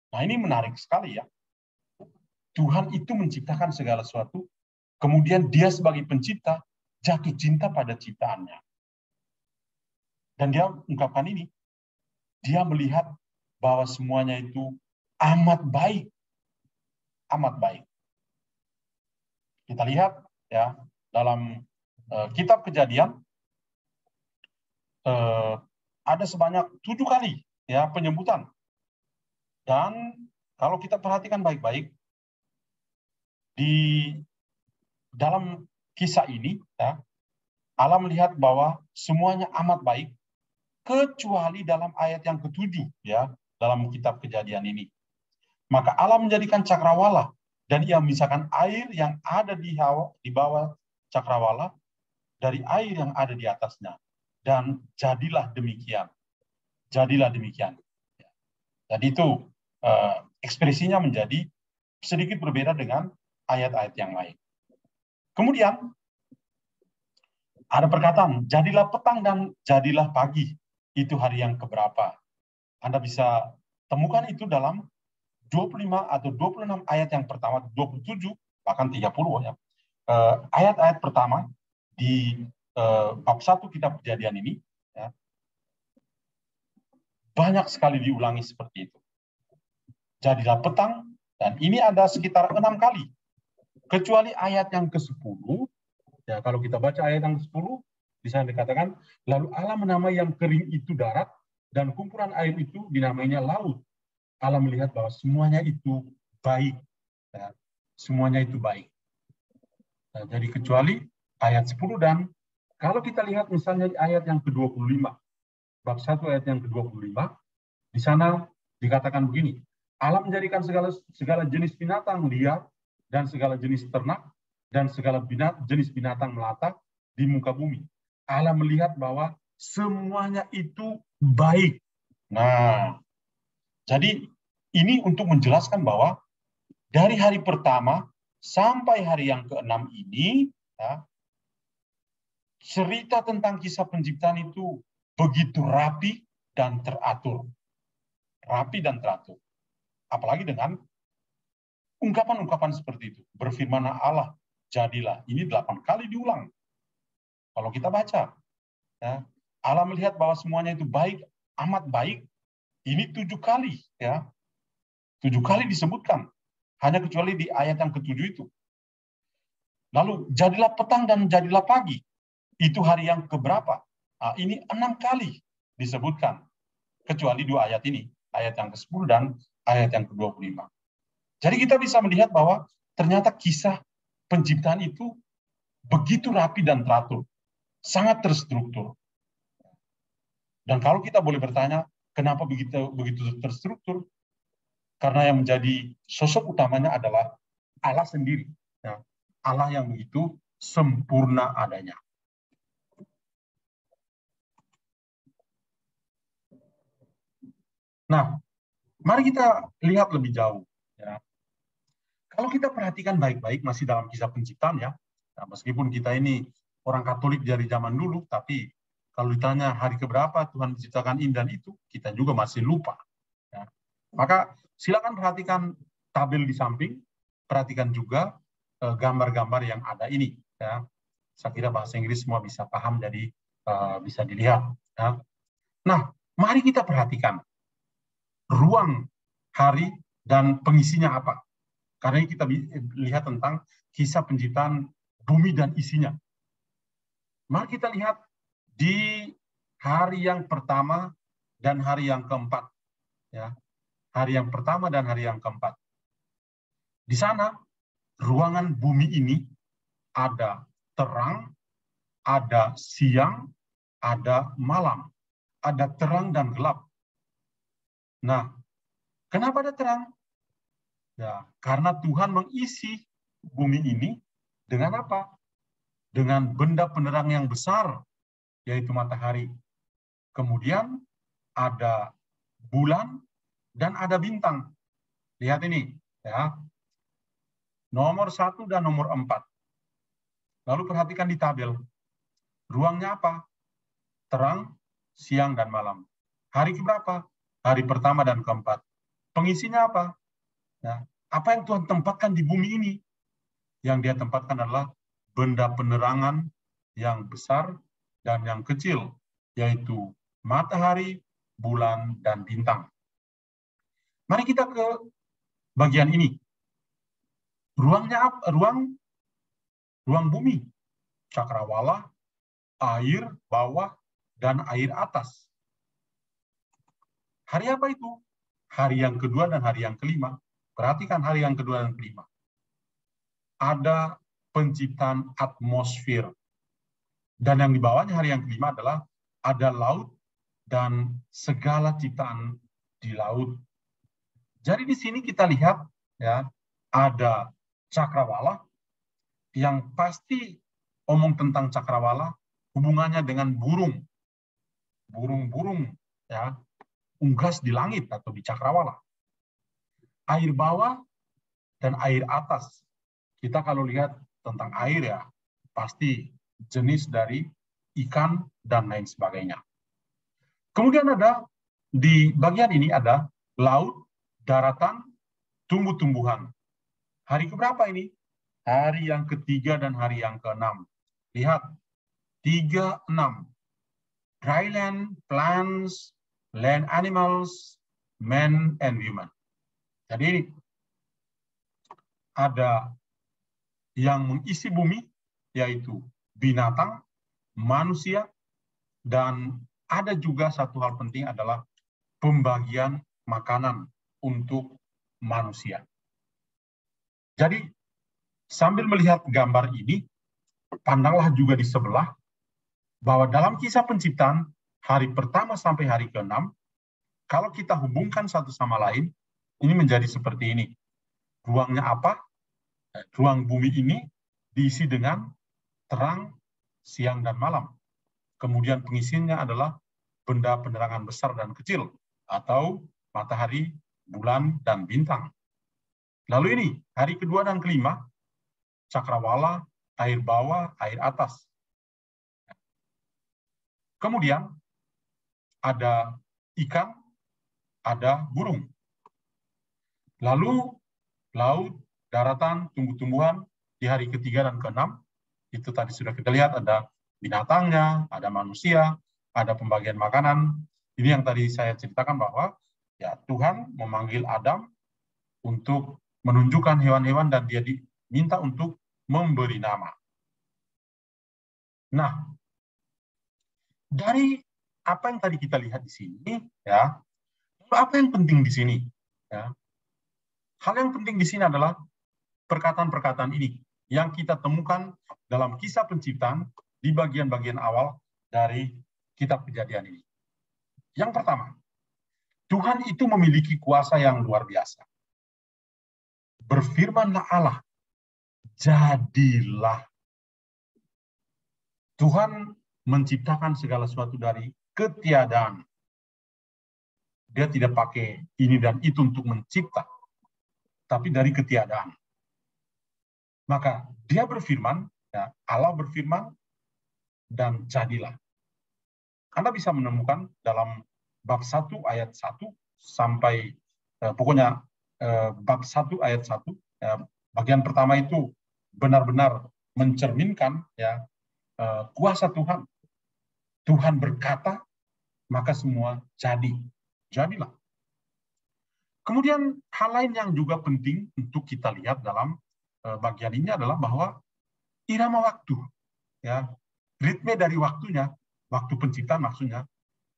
Nah, ini menarik sekali ya. Tuhan itu menciptakan segala sesuatu, kemudian dia sebagai pencipta jatuh cinta pada ciptaannya. Dan dia ungkapkan ini, dia melihat bahwa semuanya itu amat baik. Amat baik. Kita lihat ya dalam kitab Kejadian ada sebanyak 7 kali ya penyebutan. Dan kalau kita perhatikan baik-baik di dalam kisah ini ya, Allah melihat bahwa semuanya amat baik kecuali dalam ayat yang ke-7 ya dalam kitab Kejadian ini. Maka Allah menjadikan cakrawala dan ia memisahkan air yang ada di bawah cakrawala dari air yang ada di atasnya. Dan jadilah demikian. Jadilah demikian. Jadi itu ekspresinya menjadi sedikit berbeda dengan ayat-ayat yang lain. Kemudian ada perkataan, jadilah petang dan jadilah pagi. Itu hari yang keberapa. Anda bisa temukan itu dalam 25 atau 26 ayat yang pertama, 27, bahkan 30 ya. Ayat-ayat pertama di bab 1 kitab Kejadian ini ya, banyak sekali diulangi seperti itu. Jadilah petang, dan ini ada sekitar 6 kali. Kecuali ayat yang ke-10, ya kalau kita baca ayat yang ke-10, di sana dikatakan, lalu Allah menamai yang kering itu darat, dan kumpulan air itu dinamainya laut. Allah melihat bahwa semuanya itu baik. Ya, semuanya itu baik. Nah, jadi kecuali ayat 10 dan kalau kita lihat misalnya di ayat yang ke-25, bab 1 ayat yang ke-25, di sana dikatakan begini, Allah menjadikan segala jenis binatang liar dan segala jenis ternak dan segala jenis binatang melata di muka bumi. Allah melihat bahwa semuanya itu baik. Nah, jadi ini untuk menjelaskan bahwa dari hari pertama sampai hari yang ke-6 ini, ya, cerita tentang kisah penciptaan itu begitu rapi dan teratur. Rapi dan teratur. Apalagi dengan ungkapan-ungkapan seperti itu. Berfirman Allah, jadilah. Ini 8 kali diulang. Kalau kita baca, ya, Allah melihat bahwa semuanya itu baik, amat baik. Ini 7 kali, ya, 7 kali disebutkan. Hanya kecuali di ayat yang ke-7 itu. Lalu jadilah petang dan jadilah pagi. Itu hari yang keberapa? Nah, ini 6 kali disebutkan. Kecuali 2 ayat ini. Ayat yang ke-10 dan ayat yang ke-25. Jadi kita bisa melihat bahwa ternyata kisah penciptaan itu begitu rapi dan teratur. Sangat terstruktur. Dan kalau kita boleh bertanya, kenapa begitu terstruktur? Karena yang menjadi sosok utamanya adalah Allah sendiri. Ya. Allah yang begitu sempurna adanya. Nah, mari kita lihat lebih jauh. Ya. Kalau kita perhatikan baik-baik masih dalam kisah penciptaan ya, nah, meskipun kita ini orang Katolik dari zaman dulu, tapi kalau ditanya hari keberapa Tuhan menciptakan ini dan itu, kita juga masih lupa. Ya. Maka silakan perhatikan tabel di samping, perhatikan juga gambar-gambar yang ada ini. Ya. Saya kira bahasa Inggris semua bisa paham, jadi bisa dilihat. Ya. Nah, mari kita perhatikan ruang, hari, dan pengisinya apa. Karena kita lihat tentang kisah penciptaan bumi dan isinya. Mari kita lihat di hari yang pertama dan hari yang keempat. Ya. Hari yang pertama dan hari yang keempat. Di sana, ruangan bumi ini ada terang, ada siang, ada malam. Ada terang dan gelap. Nah, kenapa ada terang? Ya, karena Tuhan mengisi bumi ini dengan apa? Dengan benda penerang yang besar, yaitu matahari. Kemudian ada bulan dan ada bintang. Lihat ini, ya. Nomor 1 dan nomor 4. Lalu perhatikan di tabel. Ruangnya apa? Terang, siang dan malam. Hari keberapa? Hari pertama dan keempat. Pengisinya apa? Ya, apa yang Tuhan tempatkan di bumi ini? Yang dia tempatkan adalah benda penerangan yang besar dan yang kecil, yaitu matahari, bulan, dan bintang. Mari kita ke bagian ini. Ruangnya apa? Ruang bumi, cakrawala, air bawah, dan air atas. Hari apa itu? Hari yang kedua dan hari yang kelima. Perhatikan hari yang kedua dan kelima. Ada penciptaan atmosfer. Dan yang di bawahnya hari yang kelima adalah ada laut dan segala ciptaan di laut. Jadi di sini kita lihat ya, ada cakrawala yang pasti omong tentang cakrawala hubungannya dengan burung. Burung-burung ya, unggas di langit atau di cakrawala. Air bawah dan air atas. Kita kalau lihat tentang air ya, pasti jenis dari ikan dan lain sebagainya. Kemudian ada di bagian ini ada laut, daratan, tumbuh-tumbuhan. Hari keberapa ini? Hari yang ketiga dan hari yang keenam. Lihat, 3-6. Dry land, plants, land animals, men and women. Jadi ada yang mengisi bumi, yaitu binatang, manusia, dan ada juga satu hal penting adalah pembagian makanan untuk manusia. Jadi sambil melihat gambar ini, pandanglah juga di sebelah bahwa dalam kisah penciptaan, hari pertama sampai hari ke-6, kalau kita hubungkan satu sama lain, ini menjadi seperti ini. Ruangnya apa? Ruang bumi ini diisi dengan terang, siang, dan malam. Kemudian pengisinya adalah benda penerangan besar dan kecil, atau matahari, bulan, dan bintang. Lalu ini, hari kedua dan kelima, cakrawala, air bawah, air atas. Kemudian ada ikan, ada burung. Lalu laut, daratan, tumbuh-tumbuhan di hari ketiga dan keenam, itu tadi sudah kita lihat ada binatangnya, ada manusia, ada pembagian makanan. Ini yang tadi saya ceritakan bahwa ya Tuhan memanggil Adam untuk menunjukkan hewan-hewan dan dia diminta untuk memberi nama. Nah, dari apa yang tadi kita lihat di sini, ya, apa yang penting di sini? Ya, hal yang penting di sini adalah perkataan-perkataan ini yang kita temukan dalam kisah penciptaan di bagian-bagian awal dari kitab Kejadian ini. Yang pertama, Tuhan itu memiliki kuasa yang luar biasa. Berfirmanlah Allah, jadilah. Tuhan menciptakan segala sesuatu dari ketiadaan. Dia tidak pakai ini dan itu untuk mencipta, tapi dari ketiadaan. Maka dia berfirman, ya, Allah berfirman, dan jadilah. Anda bisa menemukan dalam bab 1 ayat 1 sampai pokoknya bab 1 ayat 1, bagian pertama itu benar-benar mencerminkan ya kuasa Tuhan. Tuhan berkata, maka semua jadi. Jadilah. Kemudian hal lain yang juga penting untuk kita lihat dalam bagian ini adalah bahwa irama waktu, ya, ritme dari waktunya, waktu penciptaan maksudnya,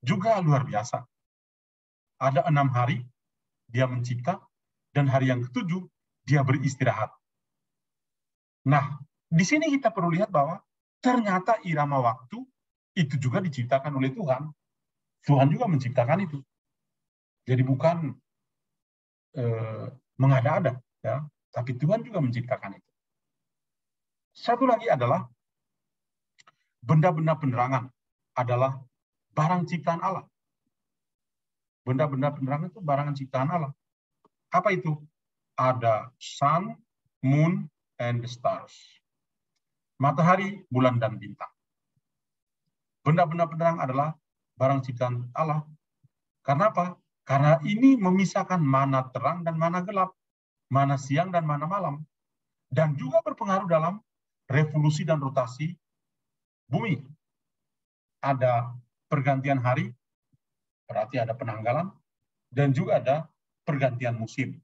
juga luar biasa. Ada 6 hari dia mencipta, dan hari yang ke-7 dia beristirahat. Nah, di sini kita perlu lihat bahwa ternyata irama waktu itu juga diciptakan oleh Tuhan. Tuhan juga menciptakan itu. Jadi bukan mengada-ada, ya, tapi Tuhan juga menciptakan itu. Satu lagi adalah benda-benda penerangan adalah barang ciptaan Allah. Benda-benda penerangan itu barang ciptaan Allah. Apa itu? Ada sun, moon, and the stars. Matahari, bulan, dan bintang. Benda-benda penerang adalah barang ciptaan Allah. Karena apa? Karena ini memisahkan mana terang dan mana gelap, mana siang dan mana malam, dan juga berpengaruh dalam revolusi dan rotasi bumi. Ada pergantian hari, berarti ada penanggalan, dan juga ada pergantian musim.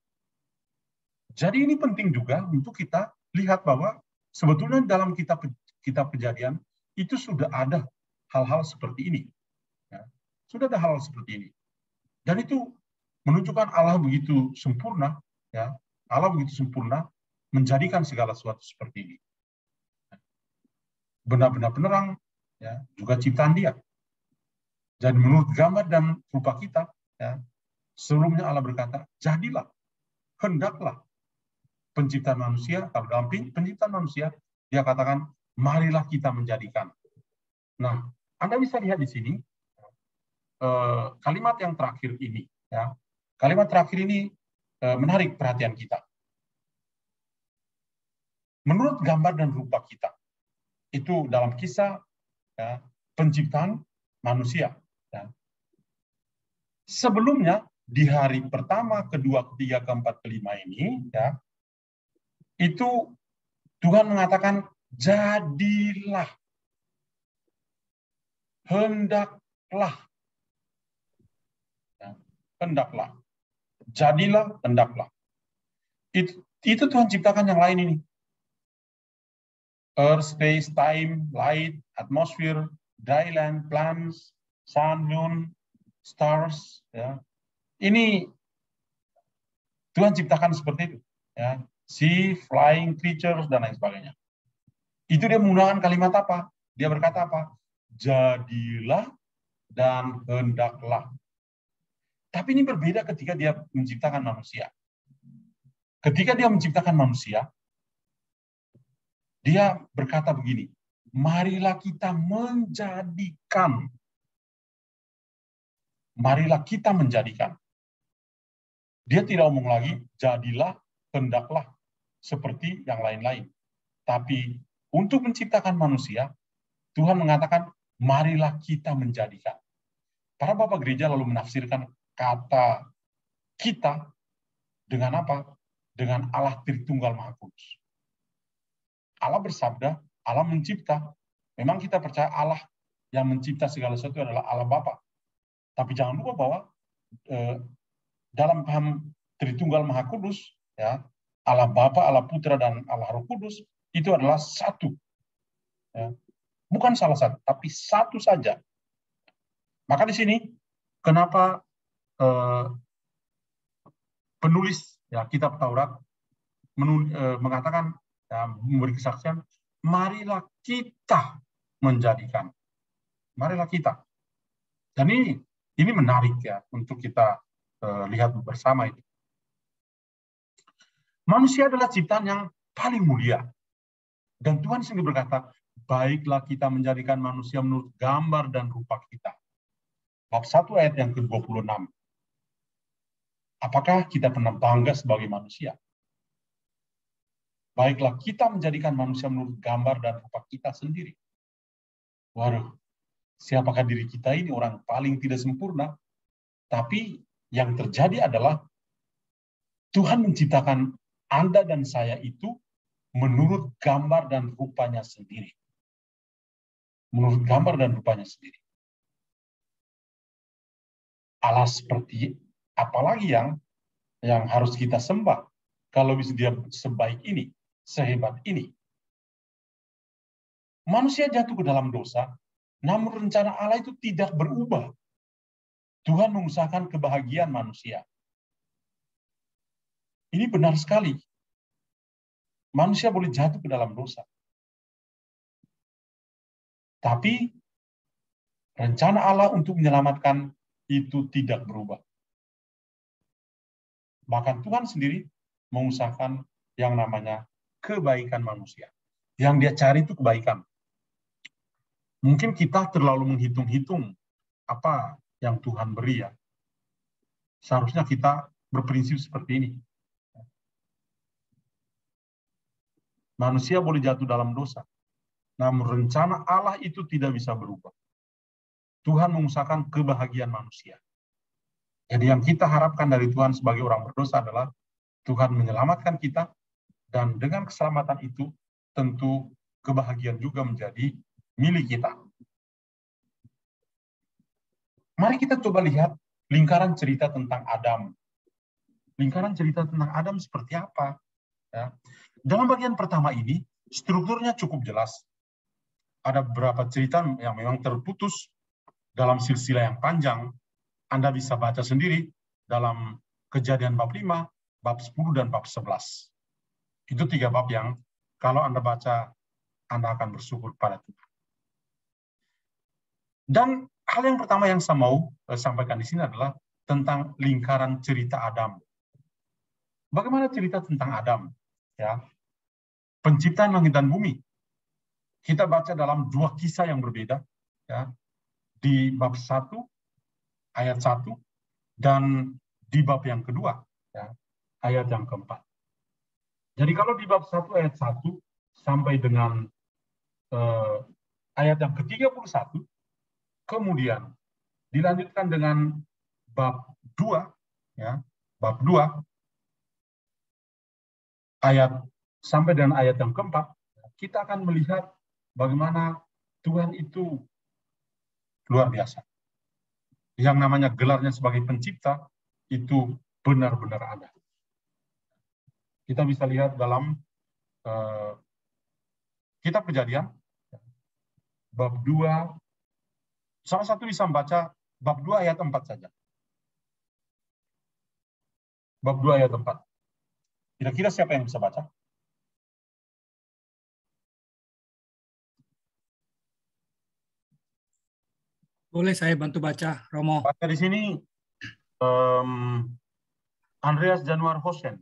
Jadi ini penting juga untuk kita lihat bahwa sebetulnya dalam kitab Kejadian itu sudah ada hal-hal seperti ini. Ya. Sudah ada hal-hal seperti ini. Dan itu menunjukkan Allah begitu sempurna, ya. Allah begitu sempurna menjadikan segala sesuatu seperti ini. Benar-benar penerang, ya, juga ciptaan Dia. Dan menurut gambar dan rupa kita, ya, sebelumnya Allah berkata, jadilah, hendaklah penciptaan manusia. Kalau dalam penciptaan manusia, Dia katakan, marilah kita menjadikan. Nah, Anda bisa lihat di sini kalimat yang terakhir ini, ya. Kalimat terakhir ini menarik perhatian kita. Menurut gambar dan rupa kita, itu dalam kisah, ya, penciptaan manusia. Ya. Sebelumnya di hari pertama, kedua, ketiga, keempat, kelima ini, ya, itu Tuhan mengatakan jadilah, hendaklah, ya, hendaklah, jadilah, hendaklah. Itu Tuhan ciptakan yang lain ini. Earth, space, time, light, atmosphere, dry land, plants, sun, moon, stars. Ya. Ini Tuhan ciptakan seperti itu. Ya. Sea, flying creatures, dan lain sebagainya. Itu dia menggunakan kalimat apa? Dia berkata apa? Jadilah dan hendaklah. Tapi ini berbeda ketika dia menciptakan manusia. Ketika dia menciptakan manusia, dia berkata begini, marilah kita menjadikan. Marilah kita menjadikan. Dia tidak omong lagi, jadilah, hendaklah, seperti yang lain-lain. Tapi untuk menciptakan manusia, Tuhan mengatakan, marilah kita menjadikan. Para bapak gereja lalu menafsirkan kata kita dengan apa? Dengan Allah Tritunggal Maha Kudus. Allah bersabda, Allah mencipta. Memang kita percaya Allah yang mencipta segala sesuatu adalah Allah Bapa. Tapi jangan lupa bahwa dalam paham Tritunggal Maha Kudus, ya, Allah Bapa, Allah Putra, dan Allah Roh Kudus itu adalah satu. Ya. Bukan salah satu, tapi satu saja. Maka di sini, kenapa penulis, ya, kitab Taurat mengatakan, ya, memberi kesaksian, marilah kita menjadikan. Marilah kita. Dan ini menarik, ya, untuk kita lihat bersama itu. Manusia adalah ciptaan yang paling mulia. Dan Tuhan sendiri berkata, baiklah kita menjadikan manusia menurut gambar dan rupa kita. Bab 1 ayat yang ke-26. Apakah kita pernah bangga sebagai manusia? Baiklah kita menjadikan manusia menurut gambar dan rupa kita sendiri. Waduh, siapakah diri kita ini orang paling tidak sempurna? Tapi yang terjadi adalah Tuhan menciptakan Anda dan saya itu menurut gambar dan rupanya sendiri. Menurut gambar dan rupanya sendiri. Allah seperti apalagi yang harus kita sembah kalau bisa dia sebaik ini, sehebat ini. Manusia jatuh ke dalam dosa, namun rencana Allah itu tidak berubah. Tuhan mengusahakan kebahagiaan manusia. Ini benar sekali. Manusia boleh jatuh ke dalam dosa. Tapi rencana Allah untuk menyelamatkan itu tidak berubah. Bahkan Tuhan sendiri mengusahakan yang namanya kebaikan manusia. Yang dia cari itu kebaikan. Mungkin kita terlalu menghitung-hitung apa yang Tuhan beri, ya. Seharusnya kita berprinsip seperti ini. Manusia boleh jatuh dalam dosa, namun rencana Allah itu tidak bisa berubah. Tuhan mengusahakan kebahagiaan manusia. Jadi yang kita harapkan dari Tuhan sebagai orang berdosa adalah Tuhan menyelamatkan kita, dan dengan keselamatan itu tentu kebahagiaan juga menjadi milik kita. Mari kita coba lihat lingkaran cerita tentang Adam. Lingkaran cerita tentang Adam seperti apa? Ya. Dalam bagian pertama ini, strukturnya cukup jelas. Ada beberapa cerita yang memang terputus dalam silsilah yang panjang. Anda bisa baca sendiri dalam Kejadian bab 5, bab 10, dan bab 11. Itu 3 bab yang kalau Anda baca, Anda akan bersyukur pada Tuhan. Dan hal yang pertama yang saya mau sampaikan di sini adalah tentang lingkaran cerita Adam. Bagaimana cerita tentang Adam? Ya, penciptaan langit dan bumi. Kita baca dalam 2 kisah yang berbeda. Ya, di bab 1, ayat 1, dan di bab yang kedua, ya, ayat yang keempat. Jadi kalau di bab 1 ayat 1 sampai dengan ayat yang ke-31, kemudian dilanjutkan dengan bab 2, ya, bab 2 ayat sampai dengan ayat yang keempat, kita akan melihat bagaimana Tuhan itu luar biasa. Yang namanya gelarnya sebagai pencipta itu benar-benar ada. Kita bisa lihat dalam kitab Kejadian bab 2, salah satu bisa membaca bab 2 ayat 4 saja. Bab 2 ayat 4. Kira-kira siapa yang bisa baca? Boleh saya bantu baca, Romo? Baca di sini Andreas Januar Hosen.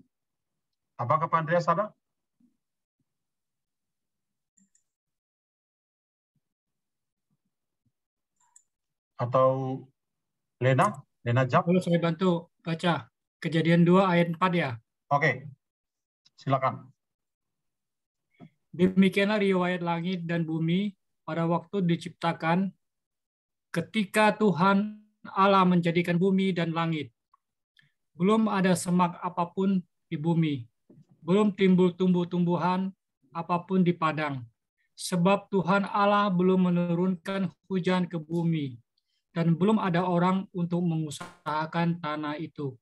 Apakah Pak Andreas ada? Atau Lena Jap? Boleh saya bantu baca Kejadian 2 ayat 4 ya? Oke, silakan. Demikianlah riwayat langit dan bumi pada waktu diciptakan, ketika Tuhan Allah menjadikan bumi dan langit. Belum ada semak apapun di bumi, belum timbul tumbuh-tumbuhan apapun di padang, sebab Tuhan Allah belum menurunkan hujan ke bumi, dan belum ada orang untuk mengusahakan tanah itu.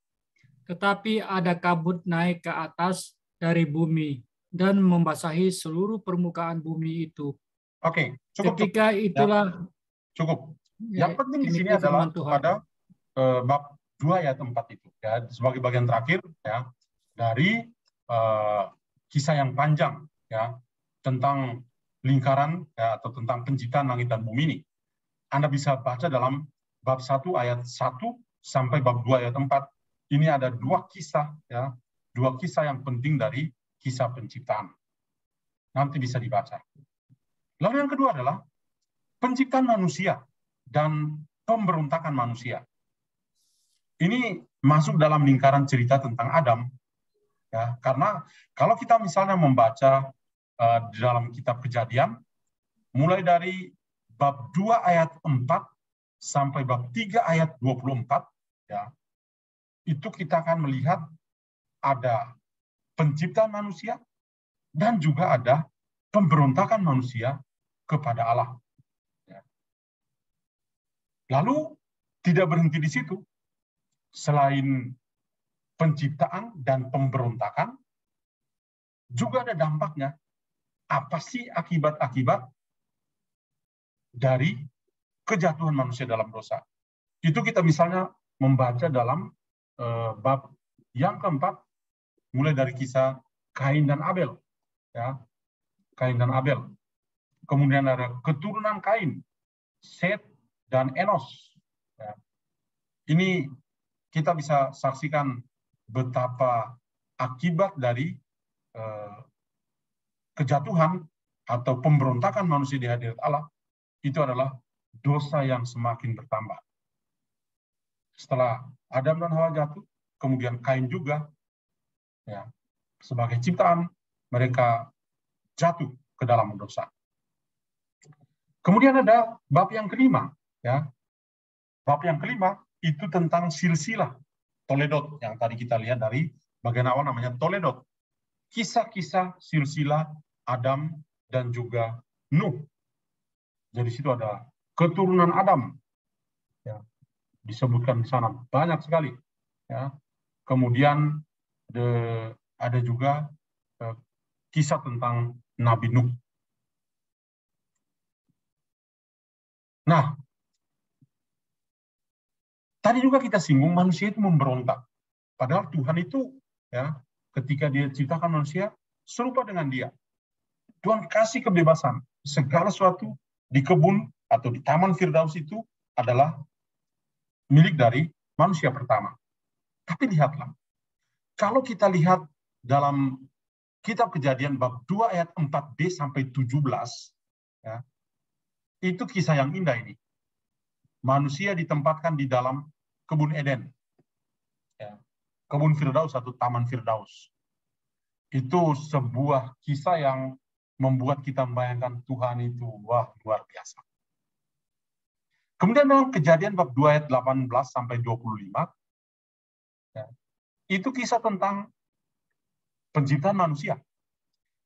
Tetapi ada kabut naik ke atas dari bumi dan membasahi seluruh permukaan bumi itu. Oke, cukup. Ketika itulah ya, cukup. Yang penting di sini adalah pada bab 2 ayat 4 itu, ya, sebagai bagian terakhir, ya, dari kisah yang panjang, ya, tentang lingkaran, ya, atau tentang penciptaan langit dan bumi ini. Anda bisa baca dalam bab 1 ayat 1 sampai bab 2 ayat 4. Ini ada 2 kisah, ya, 2 kisah yang penting dari kisah penciptaan. Nanti bisa dibaca. Lalu yang kedua adalah penciptaan manusia dan pemberontakan manusia. Ini masuk dalam lingkaran cerita tentang Adam, ya, karena kalau kita misalnya membaca di dalam kitab Kejadian, mulai dari bab 2 ayat 4 sampai bab 3 ayat 24, ya, itu kita akan melihat ada penciptaan manusia dan juga ada pemberontakan manusia kepada Allah. Ya. Lalu tidak berhenti di situ. Selain penciptaan dan pemberontakan, juga ada dampaknya. Apa sih akibat-akibat dari kejatuhan manusia dalam dosa? Itu kita misalnya membaca dalam bab yang keempat, mulai dari kisah Kain dan Abel. Ya, Kain dan Abel. Kemudian ada keturunan Kain, Set dan Enos. Ya. Ini kita bisa saksikan betapa akibat dari kejatuhan atau pemberontakan manusia di hadirat Allah itu adalah dosa yang semakin bertambah. Setelah Adam dan Hawa jatuh, kemudian Kain juga, ya, sebagai ciptaan, mereka jatuh ke dalam dosa. Kemudian ada bab yang kelima, ya, Bab yang kelima itu tentang silsilah Toledot yang tadi kita lihat dari bagian awal namanya Toledot. Kisah-kisah silsilah Adam dan juga Nuh. Jadi situ ada keturunan Adam, ya, disebutkan di sana banyak sekali. Ya. Kemudian ada juga kisah tentang Nabi Nuh. Nah, tadi juga kita singgung manusia itu memberontak. Padahal Tuhan itu, ya, ketika Dia ciptakan manusia serupa dengan Dia. Tuhan kasih kebebasan. Segala sesuatu di kebun atau di Taman Firdaus itu adalah milik dari manusia pertama. Tapi lihatlah, kalau kita lihat dalam Kitab Kejadian bab 2 ayat 4b sampai 17, ya, itu kisah yang indah ini. Manusia ditempatkan di dalam kebun Eden. Ya, kebun Firdaus atau Taman Firdaus. Itu sebuah kisah yang membuat kita membayangkan Tuhan itu, wah, luar biasa. Kemudian dalam Kejadian bab 2 ayat 18 sampai 25, ya, itu kisah tentang penciptaan manusia.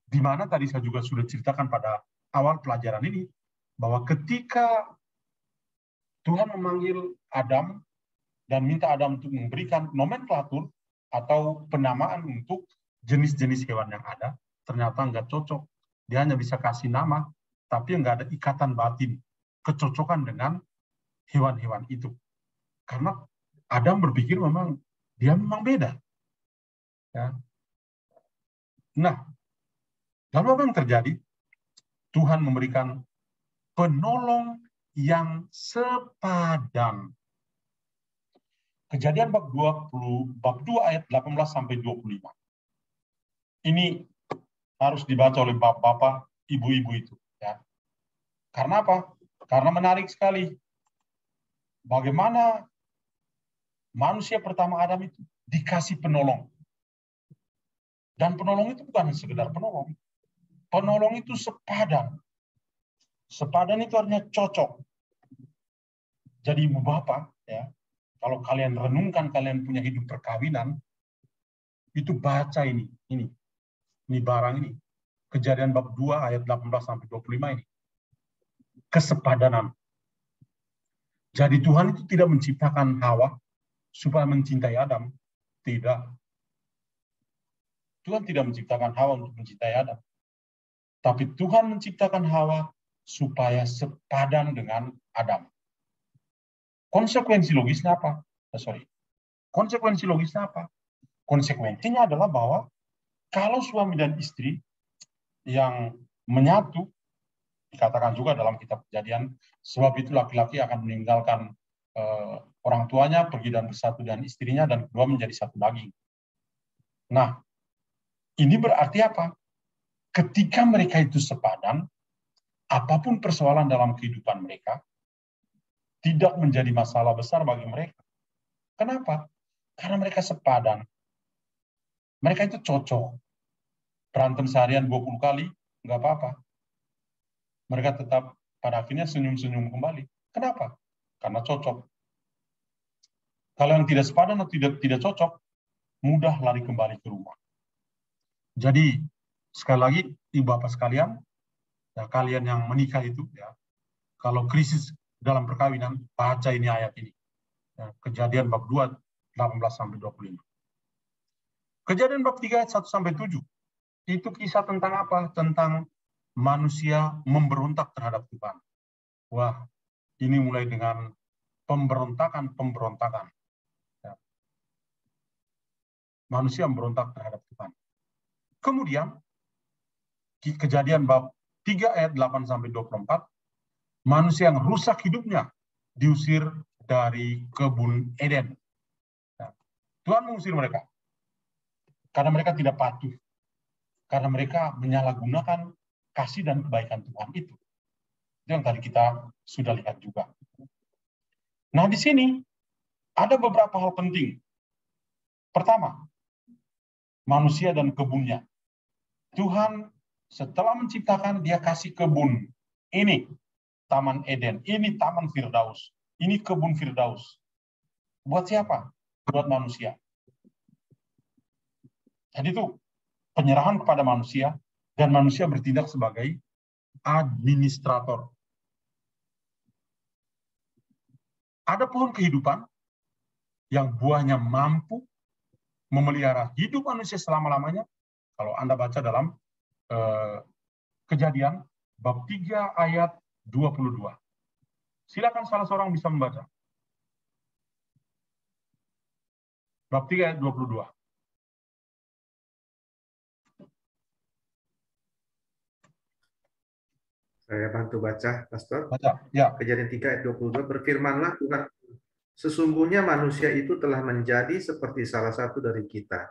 Di mana tadi saya juga sudah ceritakan pada awal pelajaran ini, bahwa ketika Tuhan memanggil Adam dan minta Adam untuk memberikan nomenklatur atau penamaan untuk jenis-jenis hewan yang ada, ternyata nggak cocok. Dia hanya bisa kasih nama, tapi nggak ada ikatan batin, kecocokan dengan hewan-hewan itu. Karena Adam berpikir dia memang beda. Ya. Nah, lalu apa yang terjadi? Tuhan memberikan penolong yang sepadan. Kejadian bab 2 ayat 18 sampai 25. Ini harus dibaca oleh bapak-bapak, ibu-ibu itu, ya. Karena apa? Karena menarik sekali. Bagaimana manusia pertama Adam itu dikasih penolong. Dan penolong itu bukan sekedar penolong. Penolong itu sepadan. Sepadan itu artinya cocok. Jadi ibu bapak, ya, kalau kalian renungkan, kalian punya hidup perkawinan, itu baca ini barang ini. Kejadian bab 2 ayat 18 sampai 25 ini. Kesepadanan. Jadi Tuhan itu tidak menciptakan Hawa supaya mencintai Adam. Tidak. Tuhan tidak menciptakan Hawa untuk mencintai Adam. Tapi Tuhan menciptakan Hawa supaya sepadan dengan Adam. Konsekuensi logisnya apa? Konsekuensi logisnya apa? Konsekuensinya adalah bahwa kalau suami dan istri yang menyatu, dikatakan juga dalam kitab Kejadian, sebab itu laki-laki akan meninggalkan orang tuanya, pergi dan bersatu dengan istrinya, dan kedua menjadi satu daging. Nah, ini berarti apa? Ketika mereka itu sepadan, apapun persoalan dalam kehidupan mereka, tidak menjadi masalah besar bagi mereka. Kenapa? Karena mereka sepadan. Mereka itu cocok. Berantem seharian 20 kali, nggak apa-apa. Mereka tetap pada akhirnya senyum-senyum kembali. Kenapa? Karena cocok. Kalau yang tidak sepadan atau tidak cocok, mudah lari kembali ke rumah. Jadi, sekali lagi, ibu bapak sekalian, ya, kalian yang menikah itu, ya, kalau krisis dalam perkawinan, baca ini ayat ini. Ya, Kejadian bab 2, 18 sampai 25. Kejadian bab 3 ayat 1 sampai 7. Itu kisah tentang apa? Tentang manusia memberontak terhadap Tuhan. Wah, ini mulai dengan pemberontakan. Ya. Manusia memberontak terhadap Tuhan. Kemudian, Kejadian bab 3 ayat 8 sampai 24, manusia yang rusak hidupnya diusir dari kebun Eden. Ya. Tuhan mengusir mereka karena mereka tidak patuh. Karena mereka menyalahgunakan kasih dan kebaikan Tuhan itu. Itu yang tadi kita sudah lihat juga. Nah, di sini ada beberapa hal penting. Pertama, manusia dan kebunnya. Tuhan setelah menciptakan, dia kasih kebun. Ini Taman Eden, ini Taman Firdaus. Ini kebun Firdaus. Buat siapa? Buat manusia. Jadi itu penyerahan kepada manusia, dan manusia bertindak sebagai administrator. Ada pohon kehidupan yang buahnya mampu memelihara hidup manusia selama-lamanya. Kalau Anda baca dalam Kejadian bab 3 ayat 22. Silakan salah seorang bisa membaca. Bab 3 ayat 22. Saya bantu baca, Pastor. Baca, ya. Kejadian 3 ayat 22, berfirmanlah Tuhan, sesungguhnya manusia itu telah menjadi seperti salah satu dari kita,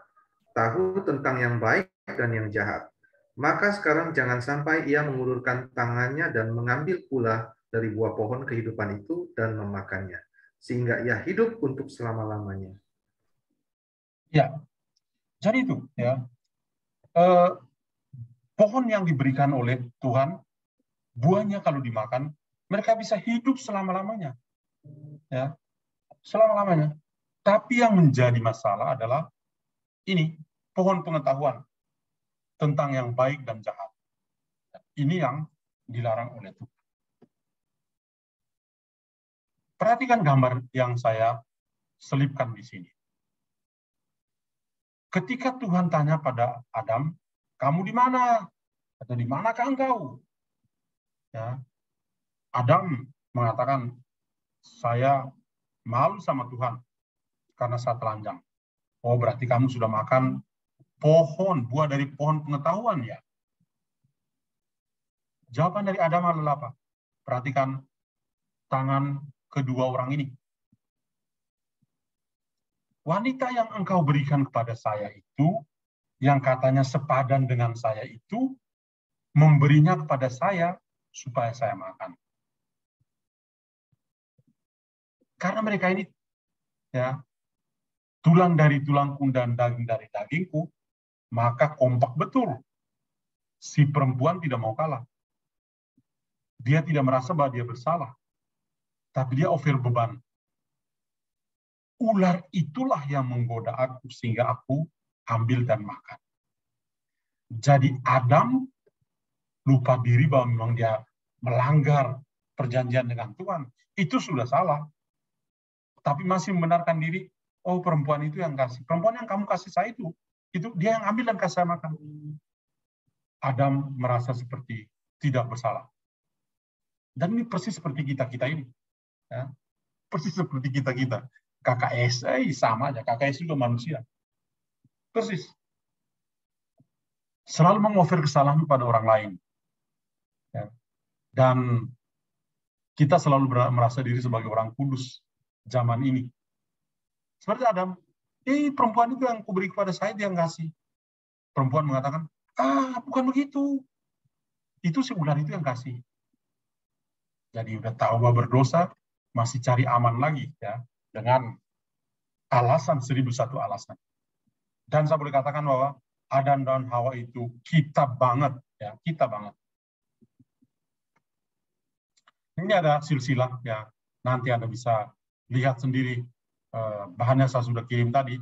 tahu tentang yang baik dan yang jahat. Maka sekarang jangan sampai ia mengulurkan tangannya dan mengambil pula dari buah pohon kehidupan itu dan memakannya, sehingga ia hidup untuk selama-lamanya. Ya, jadi itu ya. Pohon yang diberikan oleh Tuhan, buahnya kalau dimakan, mereka bisa hidup selama-lamanya. Ya, selama-lamanya. Tapi yang menjadi masalah adalah ini, pohon pengetahuan tentang yang baik dan jahat. Ini yang dilarang oleh Tuhan. Perhatikan gambar yang saya selipkan di sini. Ketika Tuhan tanya pada Adam, kamu di mana? Atau di manakah engkau? Ya. Adam mengatakan, saya malu sama Tuhan karena saya telanjang. Oh, berarti kamu sudah makan buah dari pohon pengetahuan ya? Jawaban dari Adam adalah apa? Perhatikan tangan kedua orang ini. Wanita yang engkau berikan kepada saya itu, yang katanya sepadan dengan saya itu, memberinya kepada saya supaya saya makan. Karena mereka ini ya tulang dari tulangku dan daging dari dagingku, maka kompak betul. Si perempuan tidak mau kalah. Dia tidak merasa bahwa dia bersalah. Tapi dia over beban. Ular itulah yang menggoda aku sehingga aku ambil dan makan. Jadi Adam lupa diri bahwa memang dia melanggar perjanjian dengan Tuhan. Itu sudah salah. Tapi masih membenarkan diri, oh perempuan itu yang kasih. Perempuan yang kamu kasih saya itu dia yang ambil dan kasih saya makan. Adam merasa seperti tidak bersalah. Dan ini persis seperti kita ini. Ya. Persis seperti kita. KKS, sama aja. KKS juga manusia. Persis. Selalu mengover kesalahan pada orang lain. Ya. Dan kita selalu merasa diri sebagai orang kudus zaman ini. Seperti Adam. Perempuan itu yang kuberi kepada saya, dia ngasih. Perempuan mengatakan, bukan begitu. Itu si ular itu yang kasih. Jadi udah tahu bahwa berdosa, masih cari aman lagi ya dengan alasan 1001 alasan. Dan saya boleh katakan bahwa Adam dan Hawa itu kita banget ya, kita banget. Ini ada silsilah ya, nanti Anda bisa lihat sendiri bahannya saya sudah kirim tadi.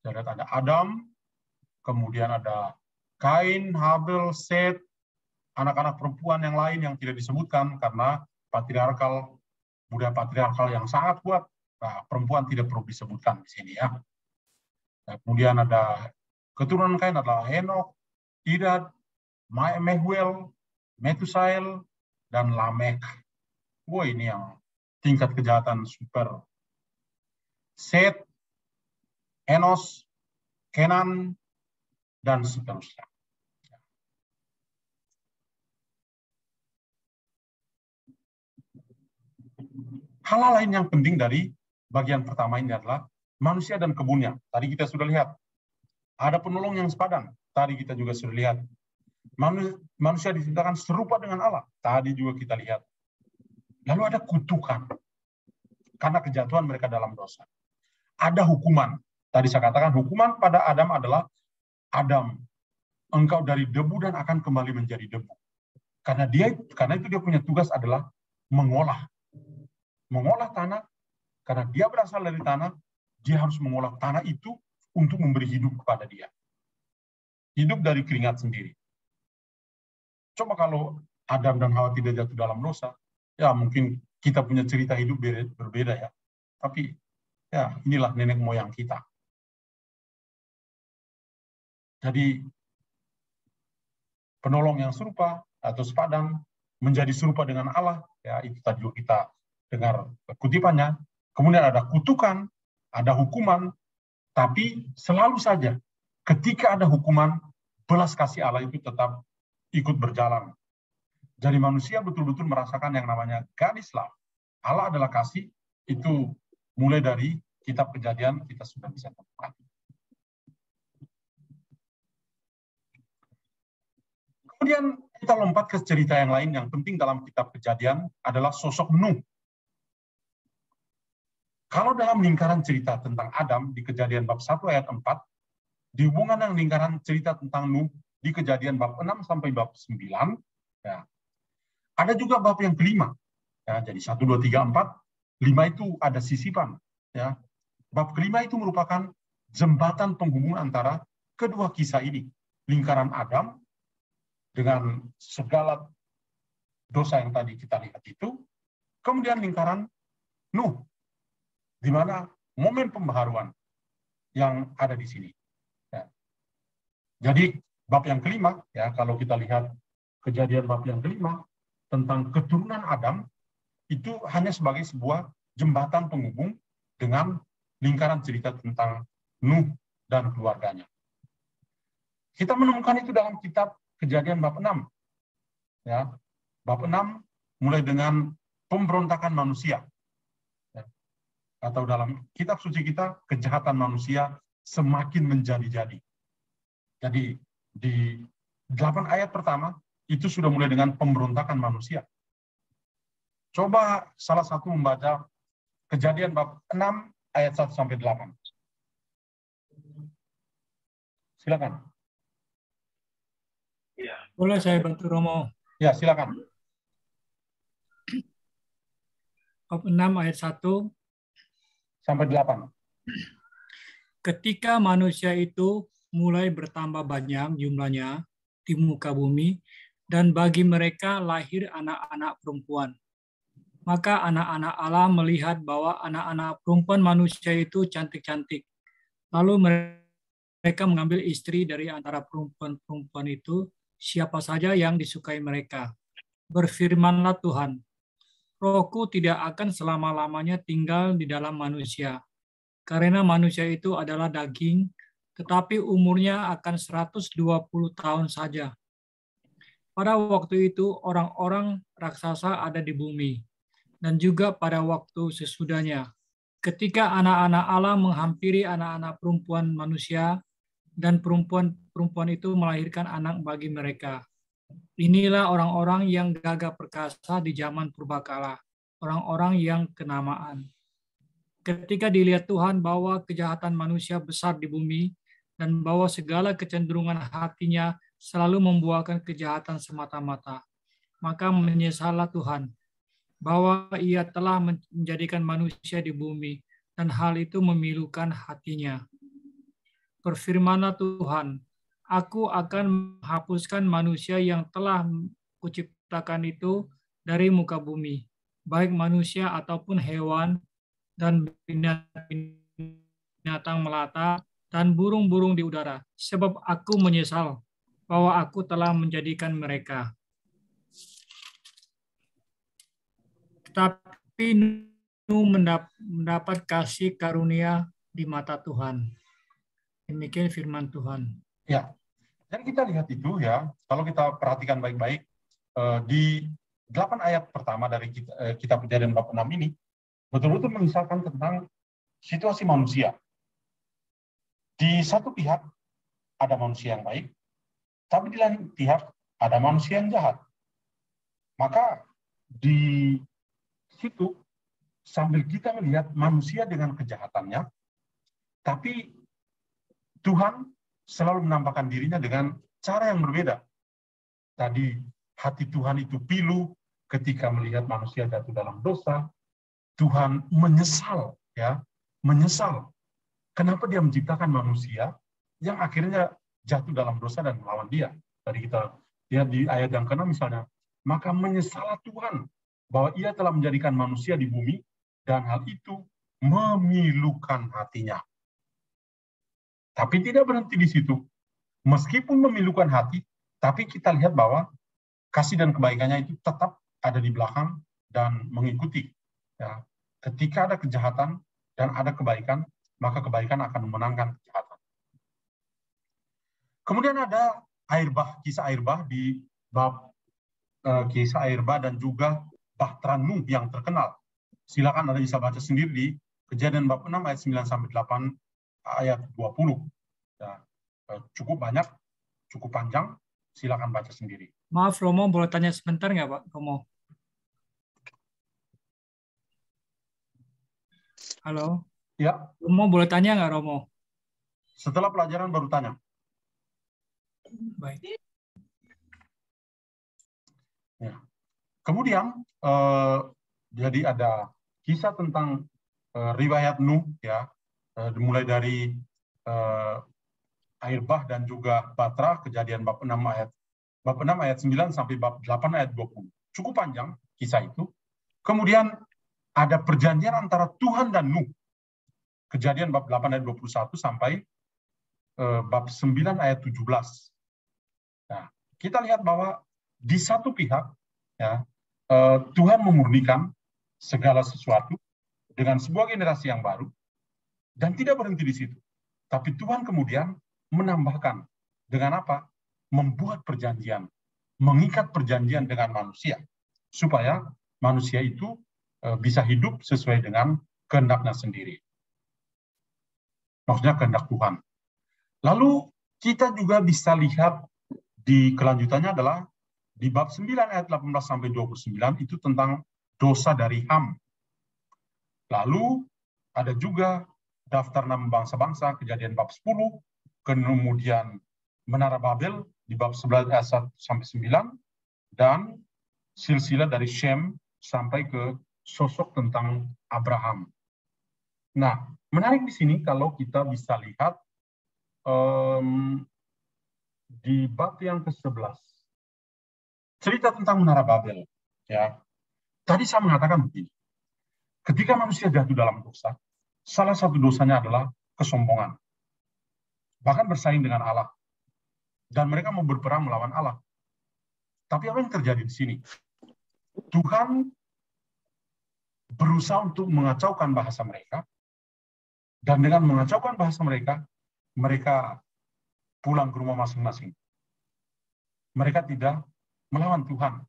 Saya lihat ada Adam, kemudian ada Kain, Habel, Set, anak-anak perempuan yang lain yang tidak disebutkan karena budaya patriarkal yang sangat kuat. Nah, perempuan tidak perlu disebutkan di sini ya. Nah, kemudian ada keturunan Kain adalah Henok, Irad, Mehuel, Metusael, dan Lamek. Wah, ini yang tingkat kejahatan super. Set, Enos, Kenan, dan seterusnya. Hal lain yang penting dari bagian pertama ini adalah manusia dan kebunnya. Tadi kita sudah lihat. Ada penolong yang sepadan. Tadi kita juga sudah lihat. Manusia diciptakan serupa dengan Allah. Tadi juga kita lihat. Lalu ada kutukan. Karena kejatuhan mereka dalam dosa. Ada hukuman. Tadi saya katakan hukuman pada Adam adalah, Adam, engkau dari debu dan akan kembali menjadi debu. Karena itu dia punya tugas adalah mengolah. mengolah tanah, karena dia berasal dari tanah, dia harus mengolah tanah itu untuk memberi hidup kepada dia. Hidup dari keringat sendiri. Coba kalau Adam dan Hawa tidak jatuh dalam dosa, ya mungkin kita punya cerita hidup berbeda ya. Tapi ya inilah nenek moyang kita. Jadi penolong yang serupa atau sepadan menjadi serupa dengan Allah, ya itu tadi kita dengar kutipannya. Kemudian ada kutukan, ada hukuman, tapi selalu saja ketika ada hukuman, belas kasih Allah itu tetap ikut berjalan. Jadi manusia betul-betul merasakan yang namanya God is love. Allah adalah kasih, itu mulai dari kitab Kejadian kita sudah bisa temukan. Kemudian kita lompat ke cerita yang lain yang penting dalam kitab Kejadian adalah sosok Nuh. Kalau dalam lingkaran cerita tentang Adam di Kejadian bab 1 ayat 4, dihubungkan dengan lingkaran cerita tentang Nuh di Kejadian bab 6 sampai bab 9, ya, ada juga bab yang kelima. Ya, jadi 1, 2, 3, 4, 5 itu ada sisipan. Ya. Bab kelima itu merupakan jembatan penghubung antara kedua kisah ini. Lingkaran Adam dengan segala dosa yang tadi kita lihat itu, kemudian lingkaran Nuh, di mana momen pembaharuan yang ada di sini. Ya. Jadi bab yang kelima, ya kalau kita lihat Kejadian bab yang kelima tentang keturunan Adam, itu hanya sebagai sebuah jembatan penghubung dengan lingkaran cerita tentang Nuh dan keluarganya. Kita menemukan itu dalam kitab Kejadian bab 6. Ya. Bab 6 mulai dengan pemberontakan manusia. Ya. Atau dalam kitab suci kita, kejahatan manusia semakin menjadi-jadi. Jadi di 8 ayat pertama itu sudah mulai dengan pemberontakan manusia. Coba salah satu membaca Kejadian bab 6 ayat 1 sampai 8. Silakan. Boleh saya bantu Romo? Ya, silakan. Bab 6 ayat 1 sampai 8. Ketika manusia itu mulai bertambah banyak jumlahnya di muka bumi, dan bagi mereka lahir anak-anak perempuan. Maka anak-anak Allah melihat bahwa anak-anak perempuan manusia itu cantik-cantik. Lalu mereka mengambil istri dari antara perempuan-perempuan itu, siapa saja yang disukai mereka. Berfirmanlah Tuhan, Rohku tidak akan selama-lamanya tinggal di dalam manusia, karena manusia itu adalah daging, tetapi umurnya akan 120 tahun saja. Pada waktu itu orang-orang raksasa ada di bumi, dan juga pada waktu sesudahnya, ketika anak-anak Allah menghampiri anak-anak perempuan manusia, dan perempuan-perempuan itu melahirkan anak bagi mereka. Inilah orang-orang yang gagah perkasa di zaman purbakala, orang-orang yang kenamaan. Ketika dilihat Tuhan bahwa kejahatan manusia besar di bumi, dan bahwa segala kecenderungan hatinya selalu membuahkan kejahatan semata-mata, maka menyesallah Tuhan bahwa ia telah menjadikan manusia di bumi, dan hal itu memilukan hatinya. Berfirmanlah Tuhan, Aku akan menghapuskan manusia yang telah kuciptakan itu dari muka bumi, baik manusia ataupun hewan, dan binatang melata, dan burung-burung di udara, sebab aku menyesal bahwa aku telah menjadikan mereka. Tetapi Nuh mendapat kasih karunia di mata Tuhan. Demikian firman Tuhan. Ya, dan kita lihat itu ya, kalau kita perhatikan baik-baik, di 8 ayat pertama dari kitab Kejadian bab 6 ini, betul-betul mengisahkan tentang situasi manusia. Di satu pihak, ada manusia yang baik, tapi di lain pihak, ada manusia yang jahat. Maka di situ, sambil kita melihat manusia dengan kejahatannya, tapi Tuhan selalu menampakkan dirinya dengan cara yang berbeda. Tadi hati Tuhan itu pilu ketika melihat manusia jatuh dalam dosa. Tuhan menyesal, ya, menyesal. Kenapa dia menciptakan manusia yang akhirnya jatuh dalam dosa dan melawan dia? Tadi kita lihat di ayat yang ke-6 misalnya, maka menyesallah Tuhan bahwa ia telah menjadikan manusia di bumi dan hal itu memilukan hatinya. Tapi tidak berhenti di situ. Meskipun memilukan hati, tapi kita lihat bahwa kasih dan kebaikannya itu tetap ada di belakang dan mengikuti. Ya. Ketika ada kejahatan dan ada kebaikan, maka kebaikan akan memenangkan kejahatan. Kemudian ada air bah, kisah air bah di bab kisah air bah dan juga Bahtera Nuh yang terkenal. Silakan Anda bisa baca sendiri di Kejadian bab 6 ayat 9 sampai 8 ayat 20. Ya, cukup banyak, cukup panjang. Silakan baca sendiri. Maaf Romo, boleh tanya sebentar nggak Pak Romo? Halo? Ya. Romo boleh tanya nggak Romo? Setelah pelajaran baru tanya. Baik. Ya. Kemudian jadi ada kisah tentang riwayat Nuh, ya, dimulai dari air bah dan juga Batra, Kejadian bab 6 ayat 9 sampai bab 8 ayat 20. Cukup panjang kisah itu. Kemudian ada perjanjian antara Tuhan dan Nuh. Kejadian bab 8 ayat 21 sampai bab 9 ayat 17. Nah, kita lihat bahwa di satu pihak, ya, Tuhan memurnikan segala sesuatu dengan sebuah generasi yang baru dan tidak berhenti di situ. Tapi Tuhan kemudian menambahkan dengan apa? Membuat perjanjian, mengikat perjanjian dengan manusia supaya manusia itu bisa hidup sesuai dengan kehendaknya sendiri. Maksudnya kehendak Tuhan. Lalu kita juga bisa lihat di kelanjutannya adalah di bab 9 ayat 18 sampai 29 itu tentang dosa dari Ham. Lalu ada juga daftar nama bangsa-bangsa, Kejadian bab 10, kemudian Menara Babel di bab 11 ayat 1 sampai 9, dan silsilah dari Shem sampai ke sosok tentang Abraham. Nah, menarik di sini kalau kita bisa lihat di bab yang ke-11. Cerita tentang Menara Babel. Ya. Tadi saya mengatakan begini. Ketika manusia jatuh dalam dosa, salah satu dosanya adalah kesombongan. Bahkan bersaing dengan Allah. Dan mereka mau berperang melawan Allah. Tapi apa yang terjadi di sini? Tuhan berusaha untuk mengacaukan bahasa mereka. Dan dengan mengacaukan bahasa mereka, mereka pulang ke rumah masing-masing. Mereka tidak melawan Tuhan.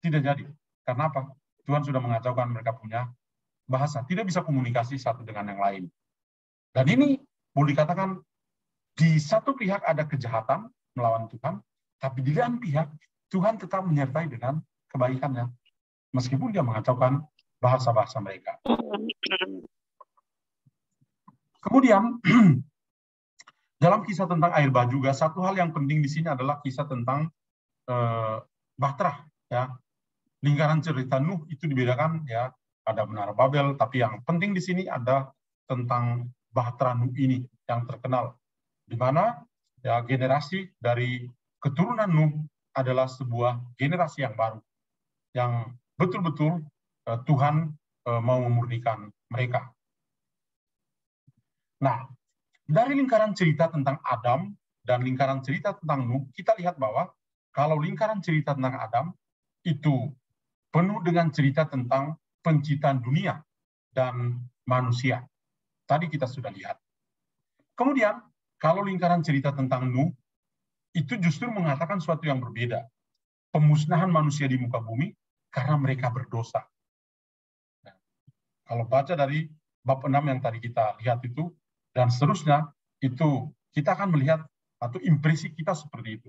Tidak jadi. Karena apa? Tuhan sudah mengacaukan mereka punya bahasa. Tidak bisa komunikasi satu dengan yang lain. Dan ini boleh dikatakan di satu pihak ada kejahatan melawan Tuhan, tapi di lain pihak Tuhan tetap menyertai dengan kebaikannya. Meskipun dia mengacaukan bahasa-bahasa mereka. Kemudian, dalam kisah tentang air bah juga, satu hal yang penting di sini adalah kisah tentang Bahtera. Ya. Lingkaran cerita Nuh itu dibedakan, ya, ada Menara Babel, tapi yang penting di sini ada tentang Bahtera Nuh ini yang terkenal, di mana ya generasi dari keturunan Nuh adalah sebuah generasi yang baru, yang betul-betul Tuhan mau memurnikan mereka. Nah, dari lingkaran cerita tentang Adam dan lingkaran cerita tentang Nuh, kita lihat bahwa kalau lingkaran cerita tentang Adam itu penuh dengan cerita tentang penciptaan dunia dan manusia. Tadi kita sudah lihat. Kemudian, kalau lingkaran cerita tentang Nuh, itu justru mengatakan sesuatu yang berbeda. Pemusnahan manusia di muka bumi karena mereka berdosa. Nah, kalau baca dari bab 6 yang tadi kita lihat itu, dan seterusnya, itu kita akan melihat atau impresi kita seperti itu.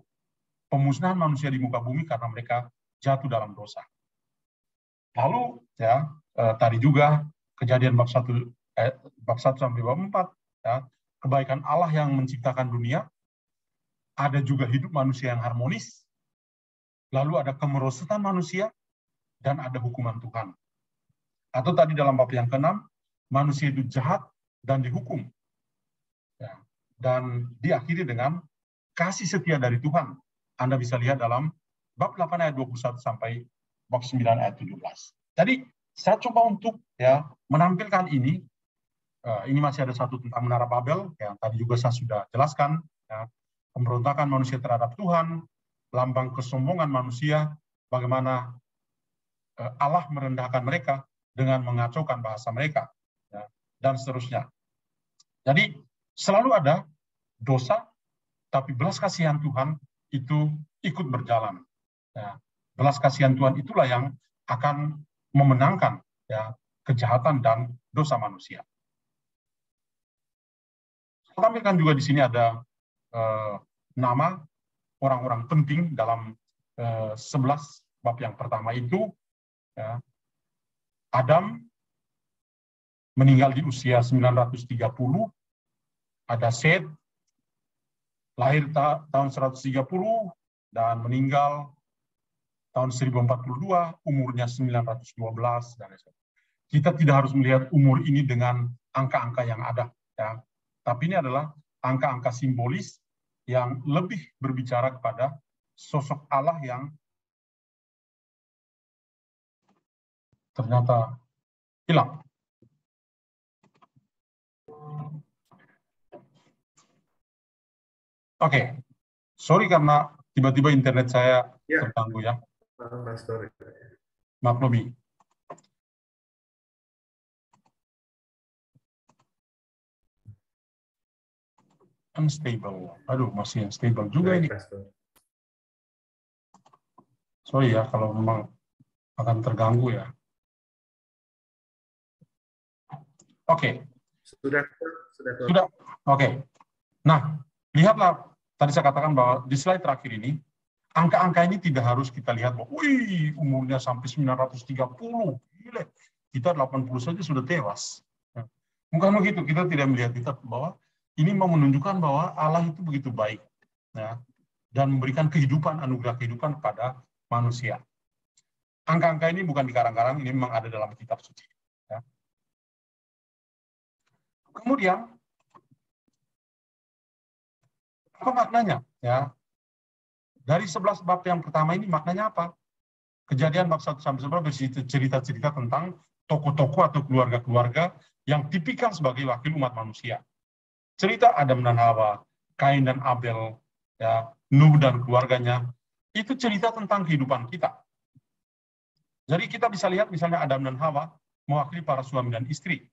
Pemusnahan manusia di muka bumi karena mereka jatuh dalam dosa. Lalu ya tadi juga Kejadian bab 1 sampai bab 4, ya, kebaikan Allah yang menciptakan dunia, ada juga hidup manusia yang harmonis, lalu ada kemerosotan manusia, dan ada hukuman Tuhan. Atau tadi dalam bab yang ke-6, manusia itu jahat dan dihukum. Ya. Dan diakhiri dengan kasih setia dari Tuhan. Anda bisa lihat dalam bab 8 ayat 21 sampai bab 9 ayat 17. Jadi saya coba untuk menampilkan ini. Ini masih ada satu tentang Menara Babel yang tadi juga saya sudah jelaskan. Ya. Pemberontakan manusia terhadap Tuhan, lambang kesombongan manusia, bagaimana Allah merendahkan mereka dengan mengacaukan bahasa mereka, ya, dan seterusnya. Jadi selalu ada dosa, tapi belas kasihan Tuhan itu ikut berjalan. Ya. Belas kasihan Tuhan itulah yang akan memenangkan kejahatan dan dosa manusia. Saya tampilkan juga di sini ada nama orang-orang penting dalam 11 bab yang pertama itu. Ya. Adam meninggal di usia 930, ada Set lahir tahun 130 dan meninggal tahun 1042, umurnya 912 dan sebagainya. Kita tidak harus melihat umur ini dengan angka-angka yang ada, ya. Tapi ini adalah angka-angka simbolis yang lebih berbicara kepada sosok Allah yang ternyata hilang. Oke, sorry karena tiba-tiba internet saya terganggu ya. Maklumi. Unstable. Aduh, masih unstable juga ini. Sorry ya kalau memang akan terganggu ya. Oke. Sudah. Oke. Nah, lihatlah tadi saya katakan bahwa di slide terakhir ini angka-angka ini tidak harus kita lihat bahwa wih, umurnya sampai 930. Gila. Kita 80 saja sudah tewas. Bukan begitu, kita tidak melihat kita bahwa ini mau menunjukkan bahwa Allah itu begitu baik, ya, dan memberikan kehidupan, anugerah kehidupan kepada manusia. Angka-angka ini bukan dikarang-karang, ini memang ada dalam kitab suci. Ya. Kemudian, apa maknanya? Ya, dari 11 bab yang pertama ini maknanya apa? Kejadian bab 1 sampai 11 bercerita-cerita tentang tokoh-tokoh atau keluarga-keluarga yang tipikal sebagai wakil umat manusia. Cerita Adam dan Hawa, Kain dan Abel, ya, Nuh dan keluarganya, itu cerita tentang kehidupan kita. Jadi kita bisa lihat misalnya Adam dan Hawa mewakili para suami dan istri.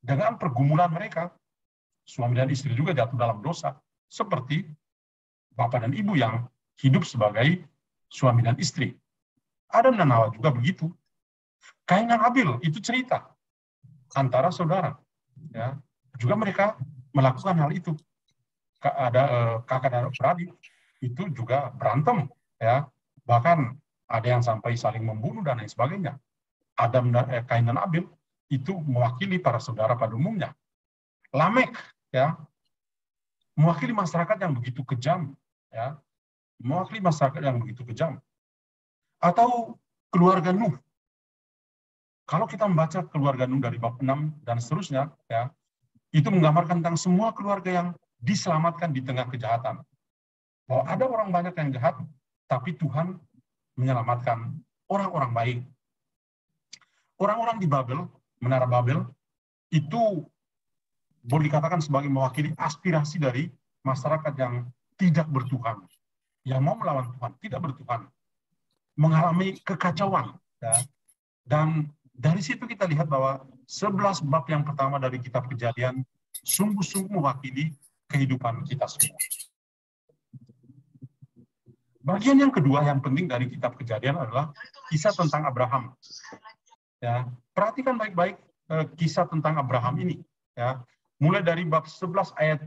Dengan pergumulan mereka, suami dan istri juga jatuh dalam dosa, seperti bapak dan ibu yang hidup sebagai suami dan istri. Adam dan Hawa juga begitu. Kain dan Abel itu cerita antara saudara. Ya. Juga mereka melakukan hal itu. Ada kakak dan beradik itu juga berantem, ya. Bahkan ada yang sampai saling membunuh dan lain sebagainya. Kain dan Abel itu mewakili para saudara pada umumnya. Lamek, ya, mewakili masyarakat yang begitu kejam, ya, mewakili masyarakat yang begitu kejam. Atau keluarga Nuh. Kalau kita membaca keluarga Nuh dari bab 6 dan seterusnya, ya, itu menggambarkan tentang semua keluarga yang diselamatkan di tengah kejahatan. Bahwa ada orang banyak yang jahat, tapi Tuhan menyelamatkan orang-orang baik. Orang-orang di Babel, Menara Babel, itu boleh dikatakan sebagai mewakili aspirasi dari masyarakat yang tidak bertuhan. Yang mau melawan Tuhan, tidak bertuhan. Mengalami kekacauan. Ya. Dan dari situ kita lihat bahwa 11 bab yang pertama dari kitab Kejadian sungguh-sungguh mewakili kehidupan kita semua. Bagian yang kedua yang penting dari kitab Kejadian adalah kisah tentang Abraham. Ya, perhatikan baik-baik kisah tentang Abraham ini. Ya, mulai dari bab 11 ayat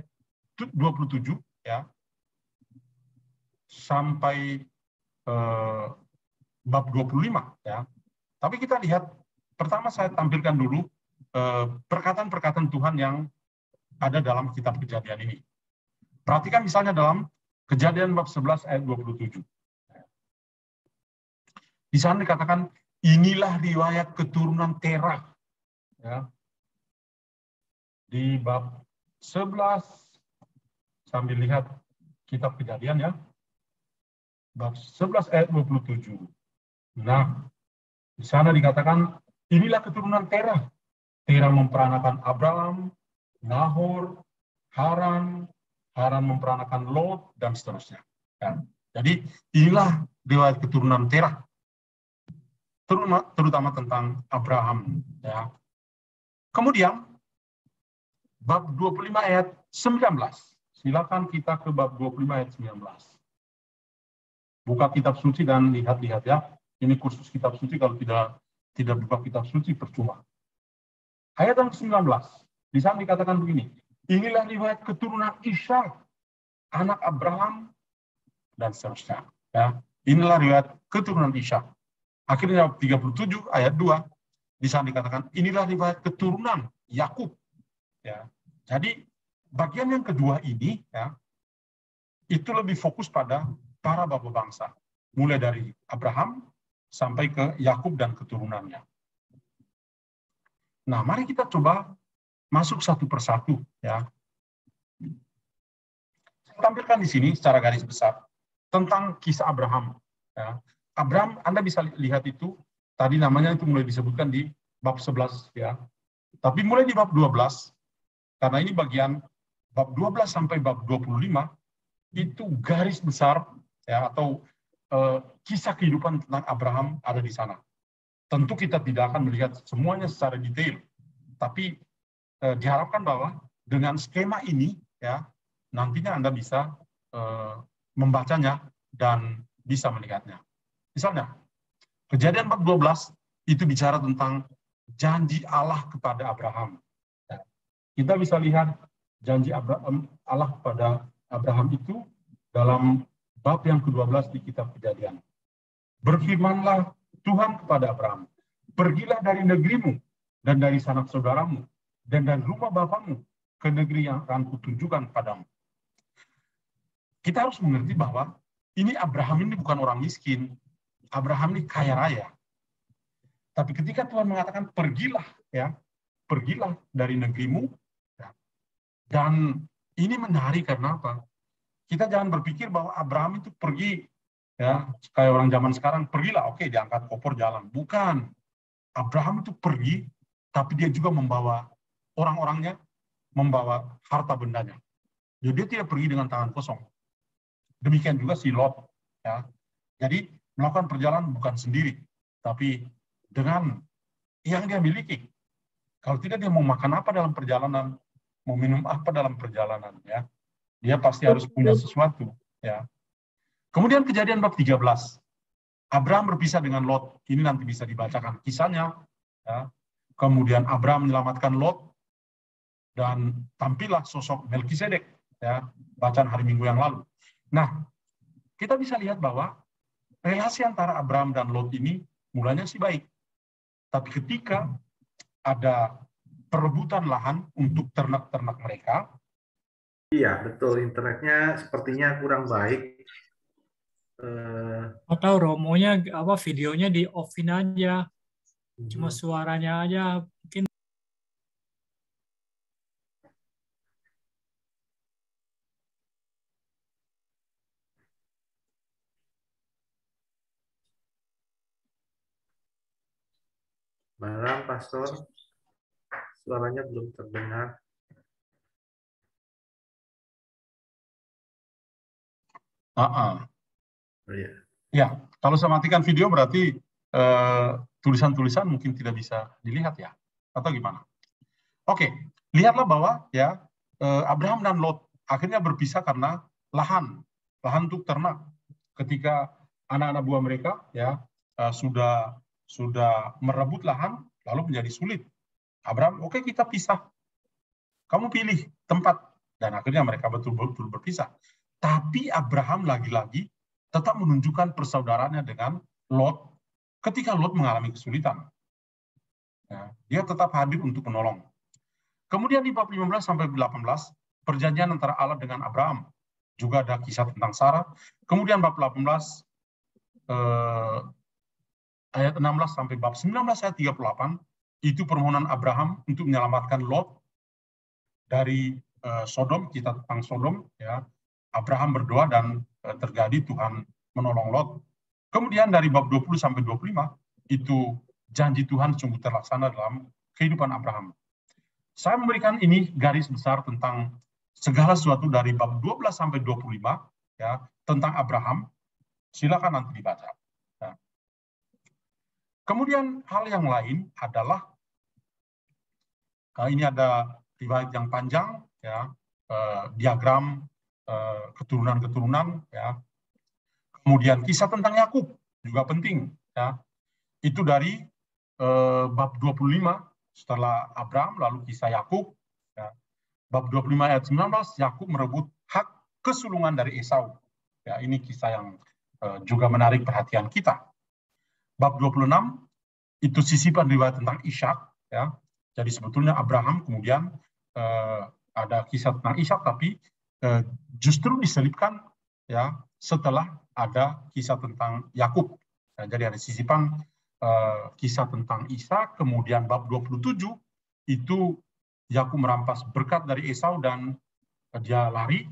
27 ya, sampai bab 25 ya. Tapi kita lihat pertama saya tampilkan dulu perkataan-perkataan Tuhan yang ada dalam kitab Kejadian ini. Perhatikan misalnya dalam Kejadian bab 11 ayat 27. Di sana dikatakan, inilah riwayat keturunan Terah. Ya. Di bab 11, sambil lihat kitab Kejadian ya, bab 11 ayat 27. Nah, di sana dikatakan, inilah keturunan Terah. Terah memperanakan Abraham, Nahor, Haran, Haran memperanakan Lot, dan seterusnya. Ya. Jadi inilah riwayat keturunan Terah, terutama tentang Abraham. Ya. Kemudian, bab 25 ayat 19. Silakan kita ke bab 25 ayat 19. Buka kitab suci dan lihat-lihat ya. Ini kursus kitab suci, kalau tidak buka kitab suci percuma. Ayat yang ke-19. Di sana dikatakan begini. Inilah riwayat keturunan Ishak, anak Abraham, dan seterusnya. Ya. Inilah riwayat keturunan Ishak. Akhirnya 37 ayat 2. Di sana dikatakan inilah riwayat keturunan Yakub. Ya. Jadi bagian yang kedua ini ya, itu lebih fokus pada para bapak bangsa, mulai dari Abraham sampai ke Yakub dan keturunannya. Nah, mari kita coba masuk satu persatu ya. Saya tampilkan di sini secara garis besar tentang kisah Abraham. Ya. Abraham, Anda bisa lihat itu tadi namanya itu mulai disebutkan di bab 11 ya. Tapi mulai di bab 12, karena ini bagian bab 12 sampai bab 25, itu garis besar ya, atau kisah kehidupan tentang Abraham ada di sana. Tentu kita tidak akan melihat semuanya secara detail, tapi diharapkan bahwa dengan skema ini ya, nantinya Anda bisa membacanya dan bisa melihatnya. Misalnya, Kejadian bab 12 itu bicara tentang janji Allah kepada Abraham. Ya. Kita bisa lihat janji Allah kepada Abraham itu dalam bab yang ke-12 di kitab Kejadian. Berfirmanlah Tuhan kepada Abraham, pergilah dari negerimu dan dari sanak saudaramu dan dari rumah bapamu ke negeri yang akan kutunjukkan padamu. Kita harus mengerti bahwa ini Abraham ini bukan orang miskin. Abraham ini kaya raya. Tapi ketika Tuhan mengatakan pergilah ya, pergilah dari negerimu, ya, dan ini menarik karena apa? Kita jangan berpikir bahwa Abraham itu pergi ya kayak orang zaman sekarang, pergilah, oke, diangkat koper jalan. Bukan. Abraham itu pergi, tapi dia juga membawa orang-orangnya, membawa harta bendanya. Jadi dia tidak pergi dengan tangan kosong. Demikian juga si Lot. Ya. Jadi melakukan perjalanan bukan sendiri, tapi dengan yang dia miliki. Kalau tidak, dia mau makan apa dalam perjalanan, mau minum apa dalam perjalanan, ya. Dia pasti harus punya sesuatu, ya. Kemudian Kejadian bab 13. Abraham berpisah dengan Lot. Ini nanti bisa dibacakan kisahnya, ya. Kemudian Abraham menyelamatkan Lot dan tampillah sosok Melkisedek, ya, bacaan hari Minggu yang lalu. Nah, kita bisa lihat bahwa relasi antara Abraham dan Lot ini mulanya sih baik. Tapi ketika ada perebutan lahan untuk ternak-ternak mereka. Iya, betul. Internetnya sepertinya kurang baik. Atau Romonya videonya di off-in aja. Cuma suaranya aja mungkin. Malam, Pastor. Suaranya belum terdengar. Oh, iya. Ya, kalau saya matikan video berarti tulisan-tulisan mungkin tidak bisa dilihat ya, atau gimana? Oke, lihatlah bahwa ya Abraham dan Lot akhirnya berpisah karena lahan untuk ternak. Ketika anak-anak buah mereka ya sudah merebut lahan, lalu menjadi sulit. Abraham, oke, kita pisah. Kamu pilih tempat, dan akhirnya mereka betul-betul berpisah. Tapi Abraham lagi-lagi tetap menunjukkan persaudaraannya dengan Lot ketika Lot mengalami kesulitan. Ya, dia tetap hadir untuk menolong. Kemudian di bab 15 sampai 18, perjanjian antara Allah dengan Abraham. Juga ada kisah tentang Sarah. Kemudian bab 18, ayat 16 sampai bab 19 ayat 38 itu permohonan Abraham untuk menyelamatkan Lot dari Sodom, kita tentang Sodom, ya. Abraham berdoa dan terjadi Tuhan menolong Lot. Kemudian dari bab 20 sampai 25 itu janji Tuhan sungguh terlaksana dalam kehidupan Abraham. Saya memberikan ini garis besar tentang segala sesuatu dari bab 12 sampai 25 ya, tentang Abraham. Silakan nanti dibaca. Ya. Kemudian hal yang lain adalah ini ada riwayat yang panjang, ya, diagram keturunan-keturunan, ya. Kemudian kisah tentang Yakub juga penting, ya. Itu dari bab 25 setelah Abraham, lalu kisah Yakub, ya. Bab 25 ayat 19, Yakub merebut hak kesulungan dari Esau. Ya, ini kisah yang juga menarik perhatian kita. Bab 26 itu sisipan riwayat tentang Ishak, ya. Jadi sebetulnya Abraham kemudian ada kisah tentang Ishak, tapi justru diselipkan, ya, setelah ada kisah tentang Yakub. Nah, jadi ada sisipan kisah tentang Ishak, kemudian bab 27 itu Yakub merampas berkat dari Esau dan dia lari.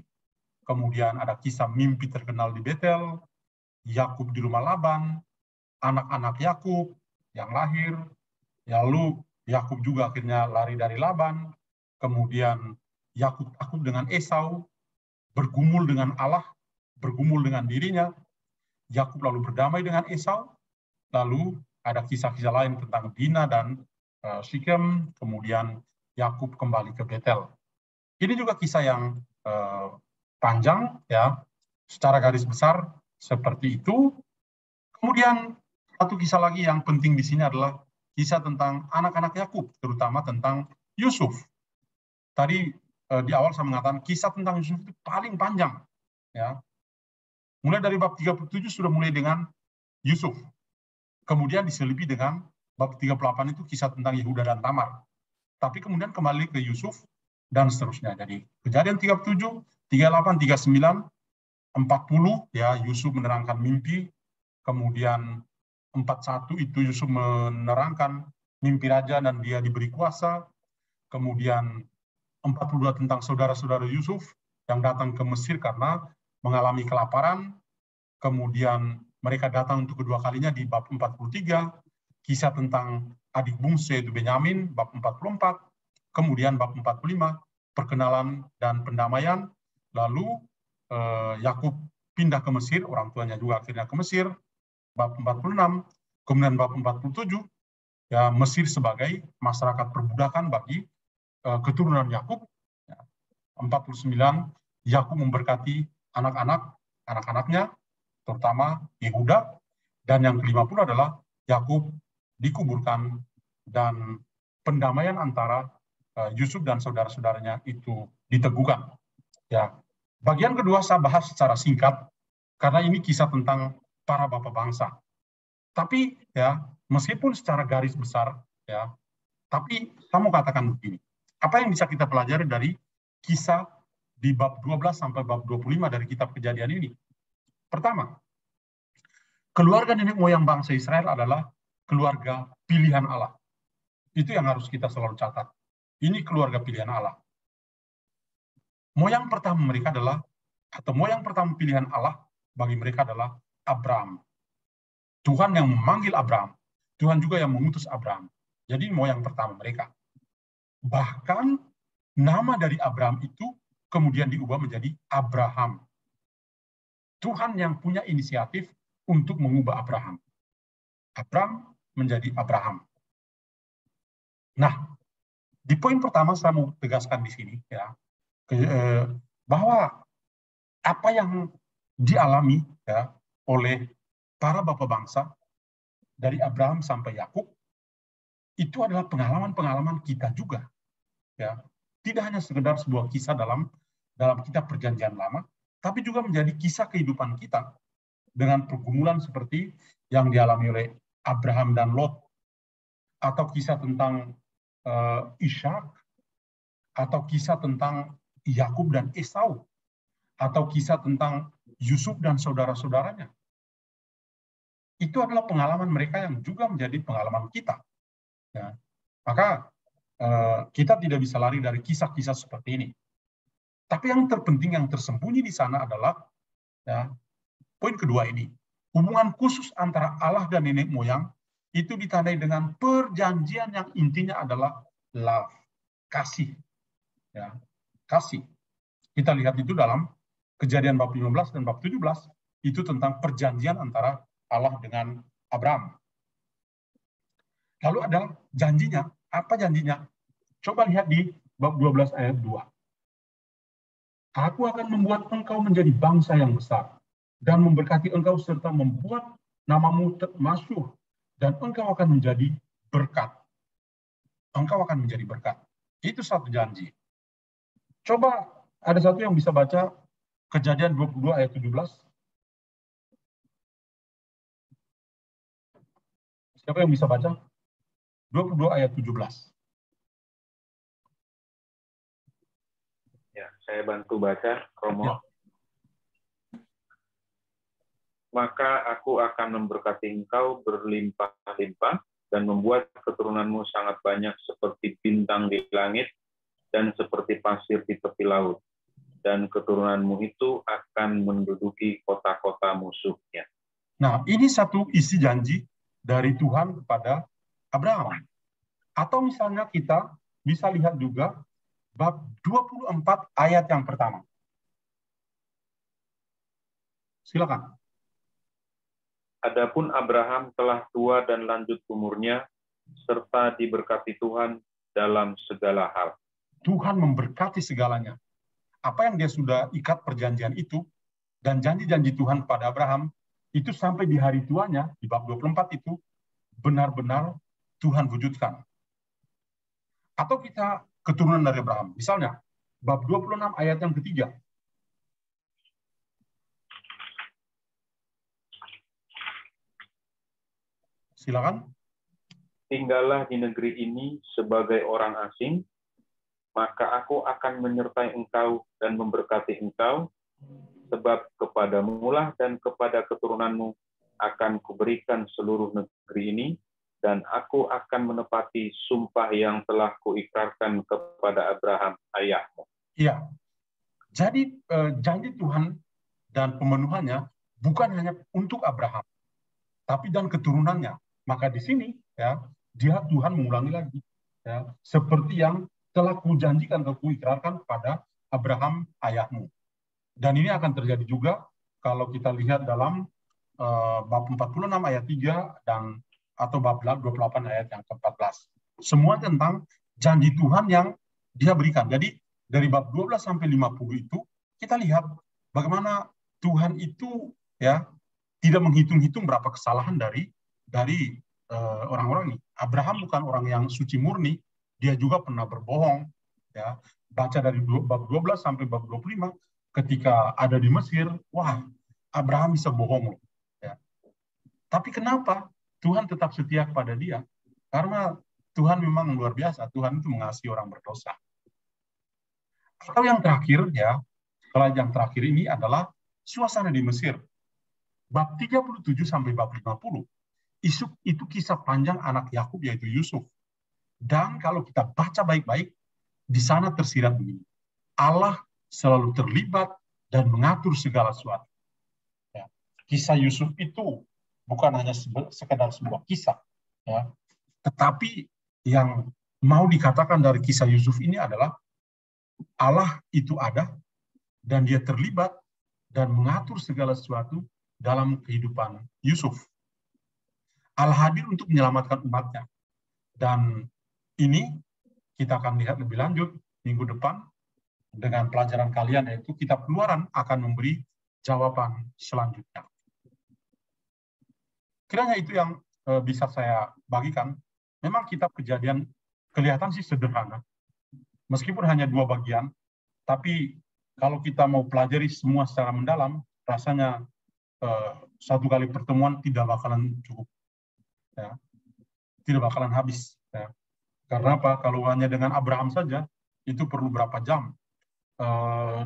Kemudian ada kisah mimpi terkenal di Betel, Yakub di rumah Laban, anak-anak Yakub yang lahir, lalu Yakub juga akhirnya lari dari Laban, kemudian Yakub takut dengan Esau, bergumul dengan Allah, bergumul dengan dirinya, Yakub lalu berdamai dengan Esau, lalu ada kisah-kisah lain tentang Dina dan Sikem, kemudian Yakub kembali ke Betel. Ini juga kisah yang panjang, ya, secara garis besar seperti itu. Kemudian satu kisah lagi yang penting di sini adalah kisah tentang anak-anak Yakub, terutama tentang Yusuf. Tadi di awal saya mengatakan kisah tentang Yusuf itu paling panjang, ya. Mulai dari bab 37 sudah mulai dengan Yusuf. Kemudian diselipi dengan bab 38 itu kisah tentang Yehuda dan Tamar. Tapi kemudian kembali ke Yusuf dan seterusnya. Jadi Kejadian 37, 38, 39, 40 ya Yusuf menerangkan mimpi, kemudian 41 itu Yusuf menerangkan mimpi raja dan dia diberi kuasa, kemudian 42 tentang saudara-saudara Yusuf yang datang ke Mesir karena mengalami kelaparan, kemudian mereka datang untuk kedua kalinya di bab 43, kisah tentang adik bungsu yaitu Benyamin, bab 44, kemudian bab 45, perkenalan dan pendamaian, lalu Yakub pindah ke Mesir, orang tuanya juga akhirnya ke Mesir, bab 46, kemudian bab 47, ya Mesir sebagai masyarakat perbudakan bagi keturunan Yakub. 49, Yakub memberkati anak-anaknya, terutama Yehuda, dan yang ke-50 adalah Yakub dikuburkan dan pendamaian antara Yusuf dan saudara-saudaranya itu diteguhkan. Ya, bagian kedua saya bahas secara singkat karena ini kisah tentang para bapak bangsa. Tapi ya, meskipun secara garis besar ya, tapi saya mau katakan begini. Apa yang bisa kita pelajari dari kisah di bab 12 sampai bab 25 dari kitab Kejadian ini? Pertama, keluarga nenek moyang bangsa Israel adalah keluarga pilihan Allah. Itu yang harus kita selalu catat. Ini keluarga pilihan Allah. Moyang pertama mereka adalah, atau moyang pertama pilihan Allah bagi mereka adalah Abraham. Tuhan yang memanggil Abraham. Tuhan juga yang mengutus Abraham. Jadi moyang pertama mereka. Bahkan nama dari Abraham itu kemudian diubah menjadi Abraham. Tuhan yang punya inisiatif untuk mengubah Abraham. Abraham menjadi Abraham. Nah, di poin pertama saya mau tegaskan di sini ya, bahwa apa yang dialami ya oleh para bapak bangsa dari Abraham sampai Yakub itu adalah pengalaman-pengalaman kita juga ya. Tidak hanya sekedar sebuah kisah dalam kitab Perjanjian Lama, tapi juga menjadi kisah kehidupan kita dengan pergumulan seperti yang dialami oleh Abraham dan Lot, atau kisah tentang Ishak, atau kisah tentang Yakub dan Esau, atau kisah tentang Yusuf dan saudara-saudaranya. itu adalah pengalaman mereka yang juga menjadi pengalaman kita. Ya. Maka kita tidak bisa lari dari kisah-kisah seperti ini. Tapi yang terpenting, yang tersembunyi di sana adalah, ya, poin kedua ini, hubungan khusus antara Allah dan nenek moyang itu ditandai dengan perjanjian yang intinya adalah love, kasih. Ya, kasih. Kita lihat itu dalam Kejadian bab 15 dan bab 17, itu tentang perjanjian antara Allah dengan Abraham. Lalu ada janjinya. Apa janjinya? Coba lihat di bab 12 ayat 2. Aku akan membuat engkau menjadi bangsa yang besar dan memberkati engkau serta membuat namamu masyhur, dan engkau akan menjadi berkat. Engkau akan menjadi berkat. Itu satu janji. Coba ada satu yang bisa baca Kejadian 22 ayat 17. Siapa yang bisa baca? 22 ayat 17. Ya, saya bantu baca, Romo. Ya. Maka aku akan memberkati engkau berlimpah-limpah dan membuat keturunanmu sangat banyak seperti bintang di langit dan seperti pasir di tepi laut. Dan keturunanmu itu akan menduduki kota-kota musuhnya. Nah, ini satu isi janji dari Tuhan kepada Abraham. Atau misalnya kita bisa lihat juga bab 24 ayat yang pertama. Silakan. Adapun Abraham telah tua dan lanjut umurnya, serta diberkati Tuhan dalam segala hal. Tuhan memberkati segalanya. Apa yang dia sudah ikat perjanjian itu, dan janji-janji Tuhan pada Abraham, itu sampai di hari tuanya, di bab 24 itu, benar-benar Tuhan wujudkan. Atau kita keturunan dari Abraham. Misalnya, bab 26 ayat yang ketiga. Silakan. Tinggallah di negeri ini sebagai orang asing, maka aku akan menyertai engkau dan memberkati engkau, sebab kepadamu lah dan kepada keturunanmu akan kuberikan seluruh negeri ini, dan aku akan menepati sumpah yang telah kuikrarkan kepada Abraham ayahmu. Iya. Jadi janji Tuhan dan pemenuhannya bukan hanya untuk Abraham, tapi dan keturunannya. Maka di sini ya, Tuhan mengulangi lagi, ya, seperti yang telah kujanjikan atau kuikrarkan kepada Abraham ayahmu. Dan ini akan terjadi juga kalau kita lihat dalam bab 46 ayat 3 dan atau bab 28 ayat yang ke-14. Semua tentang janji Tuhan yang dia berikan. Jadi dari bab 12 sampai 50 itu kita lihat bagaimana Tuhan itu ya tidak menghitung-hitung berapa kesalahan dari orang-orang ini. Abraham bukan orang yang suci murni, dia juga pernah berbohong. Ya, baca dari bab 12 sampai bab 25, ketika ada di Mesir, wah, Abraham bisa bohong. Ya. Tapi kenapa Tuhan tetap setia kepada dia? Karena Tuhan memang luar biasa. Tuhan itu mengasihi orang berdosa. Atau yang terakhir, ya, setelah yang terakhir ini adalah suasana di Mesir. Bab 37 sampai bab 50. Itu kisah panjang anak Yakub yaitu Yusuf. Dan kalau kita baca baik-baik, di sana tersirat begini. Allah selalu terlibat dan mengatur segala sesuatu. Ya. Kisah Yusuf itu bukan hanya sekedar sebuah kisah, ya, tetapi yang mau dikatakan dari kisah Yusuf ini adalah Allah itu ada dan dia terlibat dan mengatur segala sesuatu dalam kehidupan Yusuf. Allah hadir untuk menyelamatkan umatnya. Dan ini kita akan lihat lebih lanjut minggu depan dengan pelajaran kalian, yaitu kitab Keluaran akan memberi jawaban selanjutnya. Kiranya itu yang bisa saya bagikan. Memang kitab Kejadian kelihatan sih sederhana. Meskipun hanya 2 bagian, tapi kalau kita mau pelajari semua secara mendalam, rasanya satu kali pertemuan tidak bakalan cukup. Ya. Tidak bakalan habis. Ya. Karena apa? Kalau hanya dengan Abraham saja, itu perlu berapa jam,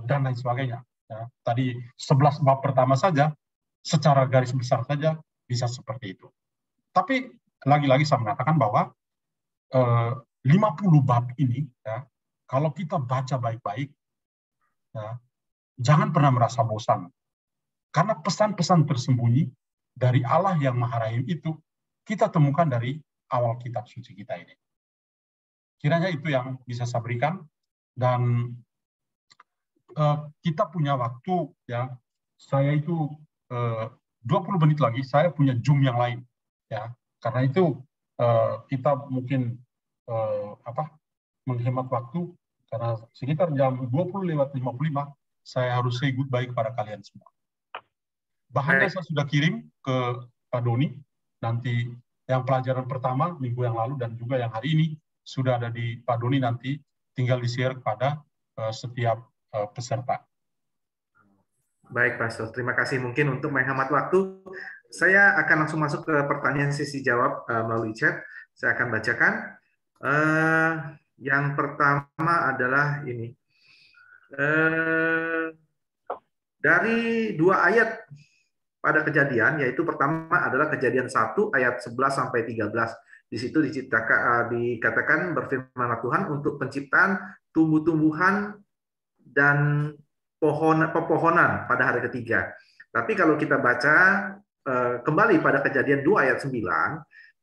dan lain sebagainya. Ya. Tadi 11 bab pertama saja, secara garis besar saja, bisa seperti itu. Tapi lagi-lagi saya mengatakan bahwa 50 bab ini, ya, kalau kita baca baik-baik, ya, jangan pernah merasa bosan. Karena pesan-pesan tersembunyi dari Allah yang Maha Rahim itu kita temukan dari awal kitab suci kita ini. Kiranya itu yang bisa saya berikan, dan kita punya waktu, ya. Saya itu 20 menit lagi saya punya Zoom yang lain, ya. Karena itu kita mungkin menghemat waktu, karena sekitar jam 20:55 saya harus say goodbye kepada kalian semua. Bahannya saya sudah kirim ke Pak Doni, nanti yang pelajaran pertama minggu yang lalu dan juga yang hari ini sudah ada di Pak Doni, nanti tinggal di-share kepada setiap peserta. Baik, Pastor. Terima kasih. Mungkin untuk menghemat waktu, saya akan langsung masuk ke pertanyaan sesi jawab melalui chat. Saya akan bacakan. Yang pertama adalah ini. Dari 2 ayat pada Kejadian, yaitu pertama adalah Kejadian 1 ayat 11 sampai 13. Di situ dikatakan berfirmanlah Tuhan untuk penciptaan tumbuh-tumbuhan dan pepohonan pada hari ketiga. Tapi kalau kita baca kembali pada Kejadian 2 ayat 9,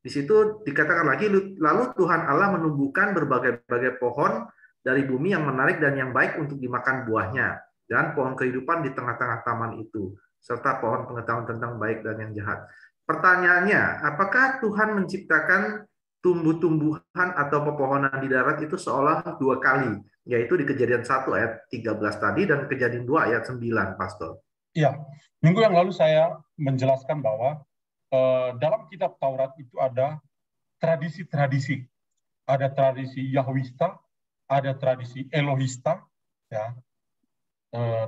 di situ dikatakan lagi, lalu Tuhan Allah menumbuhkan berbagai-bagai pohon dari bumi yang menarik dan yang baik untuk dimakan buahnya, dan pohon kehidupan di tengah-tengah taman itu, serta pohon pengetahuan tentang baik dan yang jahat. Pertanyaannya, apakah Tuhan menciptakan tumbuh-tumbuhan atau pepohonan di darat itu seolah 2 kali, yaitu di Kejadian 1 ayat 13 tadi dan Kejadian 2 ayat 9, Pastor? Iya, minggu yang lalu saya menjelaskan bahwa dalam kitab Taurat itu ada tradisi-tradisi. Ada tradisi Yahwista, ada tradisi Elohista, ya,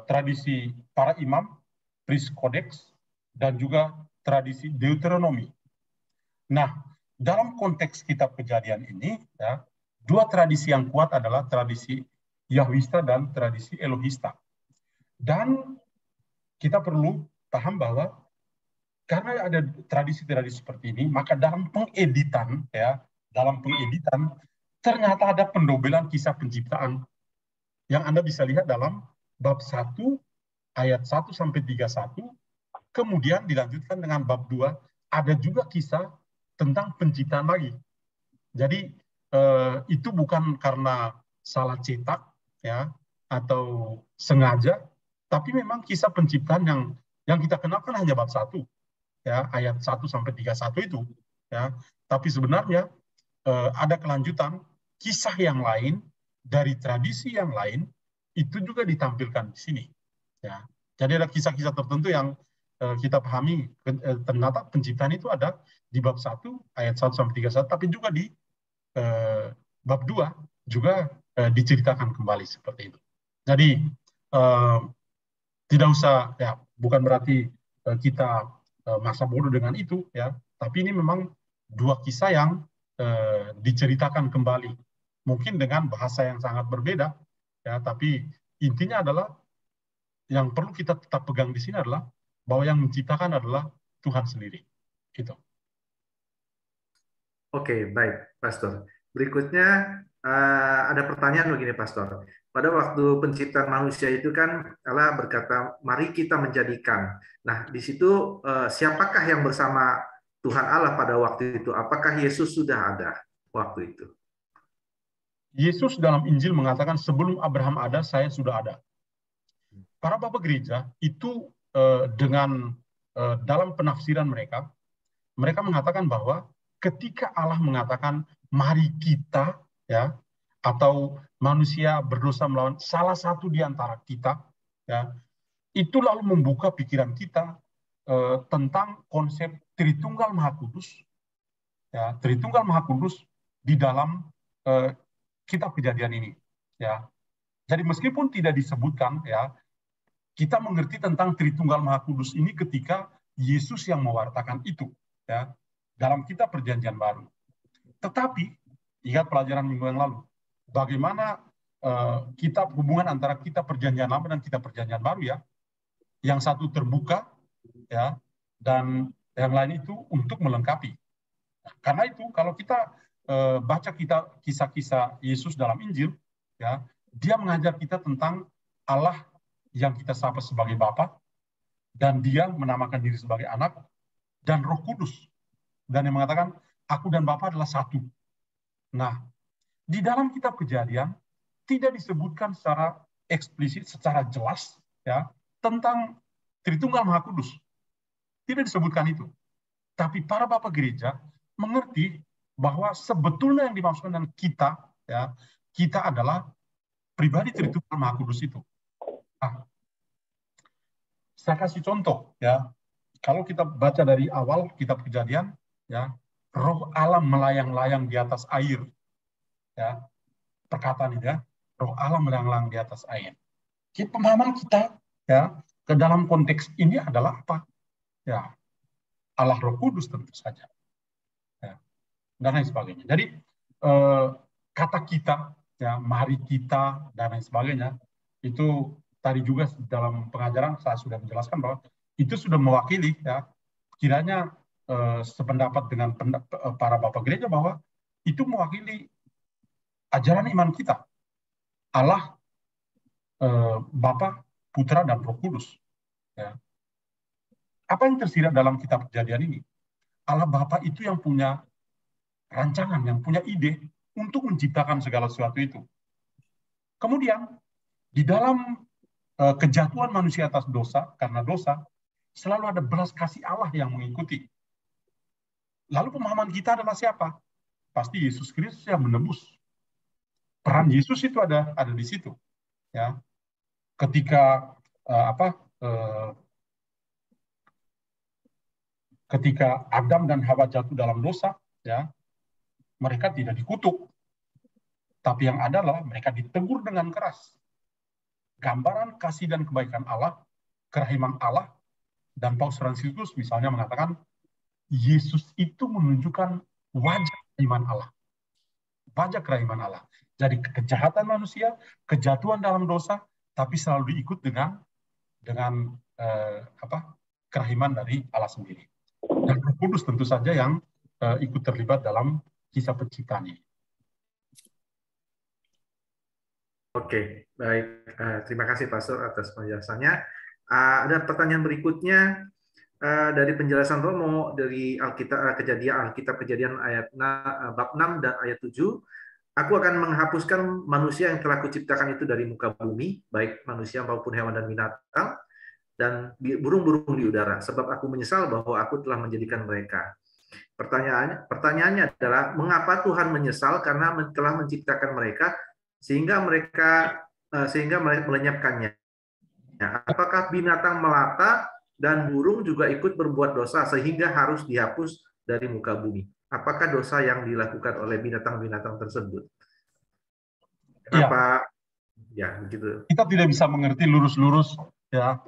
tradisi para imam, priest codex, dan juga tradisi Deuteronomi. Nah, dalam konteks kitab Kejadian ini, ya, 2 tradisi yang kuat adalah tradisi Yahwista dan tradisi Elohista. Dan kita perlu paham bahwa karena ada tradisi-tradisi seperti ini, maka dalam pengeditan, ya, ternyata ada pendobelan kisah penciptaan yang Anda bisa lihat dalam bab 1 ayat 1 sampai 31, kemudian dilanjutkan dengan bab 2, ada juga kisah tentang penciptaan lagi. Jadi itu bukan karena salah cetak, ya, atau sengaja, tapi memang kisah penciptaan yang kita kenal kan hanya bab 1, ya, ayat 1 sampai 31 itu, ya. Tapi sebenarnya ada kelanjutan kisah yang lain dari tradisi yang lain itu juga ditampilkan di sini, ya. Jadi ada kisah-kisah tertentu yang kita pahami ternyata penciptaan itu ada di bab 1 ayat 1 sampai 31, tapi juga di bab 2 juga diceritakan kembali seperti itu. Jadi tidak usah, ya, bukan berarti kita masa bodoh dengan itu, ya, tapi ini memang 2 kisah yang diceritakan kembali, mungkin dengan bahasa yang sangat berbeda, ya, tapi intinya adalah yang perlu kita tetap pegang di sini adalah bahwa yang menciptakan adalah Tuhan sendiri. Gitu. Oke, baik, Pastor. Berikutnya ada pertanyaan begini, Pastor. Pada waktu penciptaan manusia itu kan Allah berkata, mari kita menjadikan. Nah, di situ siapakah yang bersama Tuhan Allah pada waktu itu? Apakah Yesus sudah ada waktu itu? Yesus dalam Injil mengatakan, sebelum Abraham ada, saya sudah ada. Para bapak gereja itu dengan dalam penafsiran mereka mengatakan bahwa ketika Allah mengatakan, mari kita, ya, atau manusia berdosa melawan salah satu di antara kita, ya, itu lalu membuka pikiran kita tentang konsep Tritunggal Maha Kudus, ya, Tritunggal Maha Kudus di dalam kitab Kejadian ini, ya. Jadi meskipun tidak disebutkan, ya, kita mengerti tentang Tritunggal Maha Kudus ini ketika Yesus yang mewartakan itu, ya, dalam kitab Perjanjian Baru. Tetapi ingat pelajaran minggu yang lalu, bagaimana kitab hubungan antara kitab Perjanjian Lama dan kitab Perjanjian Baru, ya, yang satu terbuka, ya, dan Yang lain itu untuk melengkapi. Nah, karena itu kalau kita baca kisah-kisah Yesus dalam Injil, ya, dia mengajar kita tentang Allah yang kita sapa sebagai Bapa, dan dia menamakan diri sebagai anak, dan Roh Kudus. Dan yang mengatakan, aku dan Bapa adalah satu. Nah, di dalam kitab Kejadian, tidak disebutkan secara eksplisit, secara jelas, ya, tentang Tritunggal Maha Kudus. Tidak disebutkan itu. Tapi para bapak gereja mengerti bahwa sebetulnya yang dimaksudkan dengan kita, ya, kita adalah pribadi Tritunggal Maha Kudus itu. Nah, saya kasih contoh, ya. Kalau kita baca dari awal kitab Kejadian, ya, Roh Allah melayang-layang di atas air, ya, perkataan itu, ya, Roh Allah melayang-layang di atas air. Jadi pemahaman kita, ya, ke dalam konteks ini adalah apa? Ya, Allah Roh Kudus tentu saja, ya, dan lain sebagainya. Jadi kata kita, ya, mari kita dan lain sebagainya, itu tadi juga dalam pengajaran saya sudah menjelaskan bahwa itu sudah mewakili, ya, kiranya sependapat dengan para bapak gereja bahwa itu mewakili ajaran iman kita, Allah, Bapa, Putra, dan Roh Kudus. Ya. Apa yang tersirat dalam kitab Kejadian ini? Allah Bapa itu yang punya rancangan, yang punya ide untuk menciptakan segala sesuatu itu. Kemudian, di dalam kejatuhan manusia atas dosa, karena dosa, selalu ada belas kasih Allah yang mengikuti. Lalu pemahaman kita adalah siapa? Pasti Yesus Kristus yang menebus. Peran Yesus itu ada di situ. Ya. Ketika ketika Adam dan Hawa jatuh dalam dosa, ya, mereka tidak dikutuk, tapi yang adalah mereka ditegur dengan keras. Gambaran kasih dan kebaikan Allah, kerahiman Allah, dan Paus Fransiskus misalnya mengatakan Yesus itu menunjukkan wajah kerahiman Allah. Wajah kerahiman Allah. Jadi kejahatan manusia, kejatuhan dalam dosa, tapi selalu diikut dengan kerahiman dari Allah sendiri. Dan Roh Kudus tentu saja yang ikut terlibat dalam kisah penciptaan ini. Oke, baik. Terima kasih Pastor atas penjelasannya. Ada pertanyaan berikutnya dari penjelasan Romo dari Alkitab Kejadian ayat bab 6 dan ayat 7. Aku akan menghapuskan manusia yang telah kuciptakan itu dari muka bumi, baik manusia maupun hewan dan binatang, dan burung-burung di udara, sebab aku menyesal bahwa aku telah menjadikan mereka. Pertanyaannya adalah, mengapa Tuhan menyesal karena telah menciptakan mereka sehingga mereka melenyapkannya? Apakah binatang melata dan burung juga ikut berbuat dosa sehingga harus dihapus dari muka bumi? Apakah dosa yang dilakukan oleh binatang-binatang tersebut? Kenapa? Ya, begitu. Kita tidak bisa mengerti lurus-lurus, ya,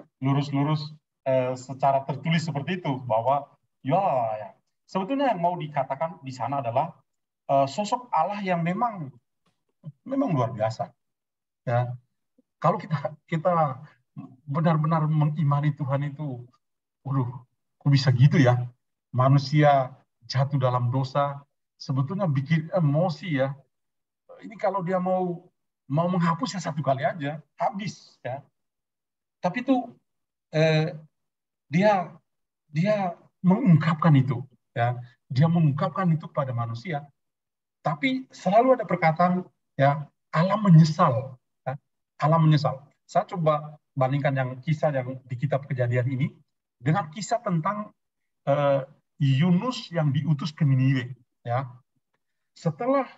secara tertulis seperti itu, bahwa ya, sebetulnya yang mau dikatakan di sana adalah sosok Allah yang memang luar biasa. Ya, kalau kita benar-benar mengimani Tuhan itu, kok bisa gitu ya? Manusia jatuh dalam dosa, sebetulnya bikin emosi, ya. Ini kalau dia mau menghapus ya satu kali aja, habis, ya. Tapi itu dia mengungkapkan itu, ya. Dia mengungkapkan itu kepada manusia. Tapi selalu ada perkataan, ya, Allah menyesal, ya. Allah menyesal. Saya coba bandingkan yang kisah yang di kitab Kejadian ini dengan kisah tentang Yunus yang diutus ke Niniwe, ya. Setelah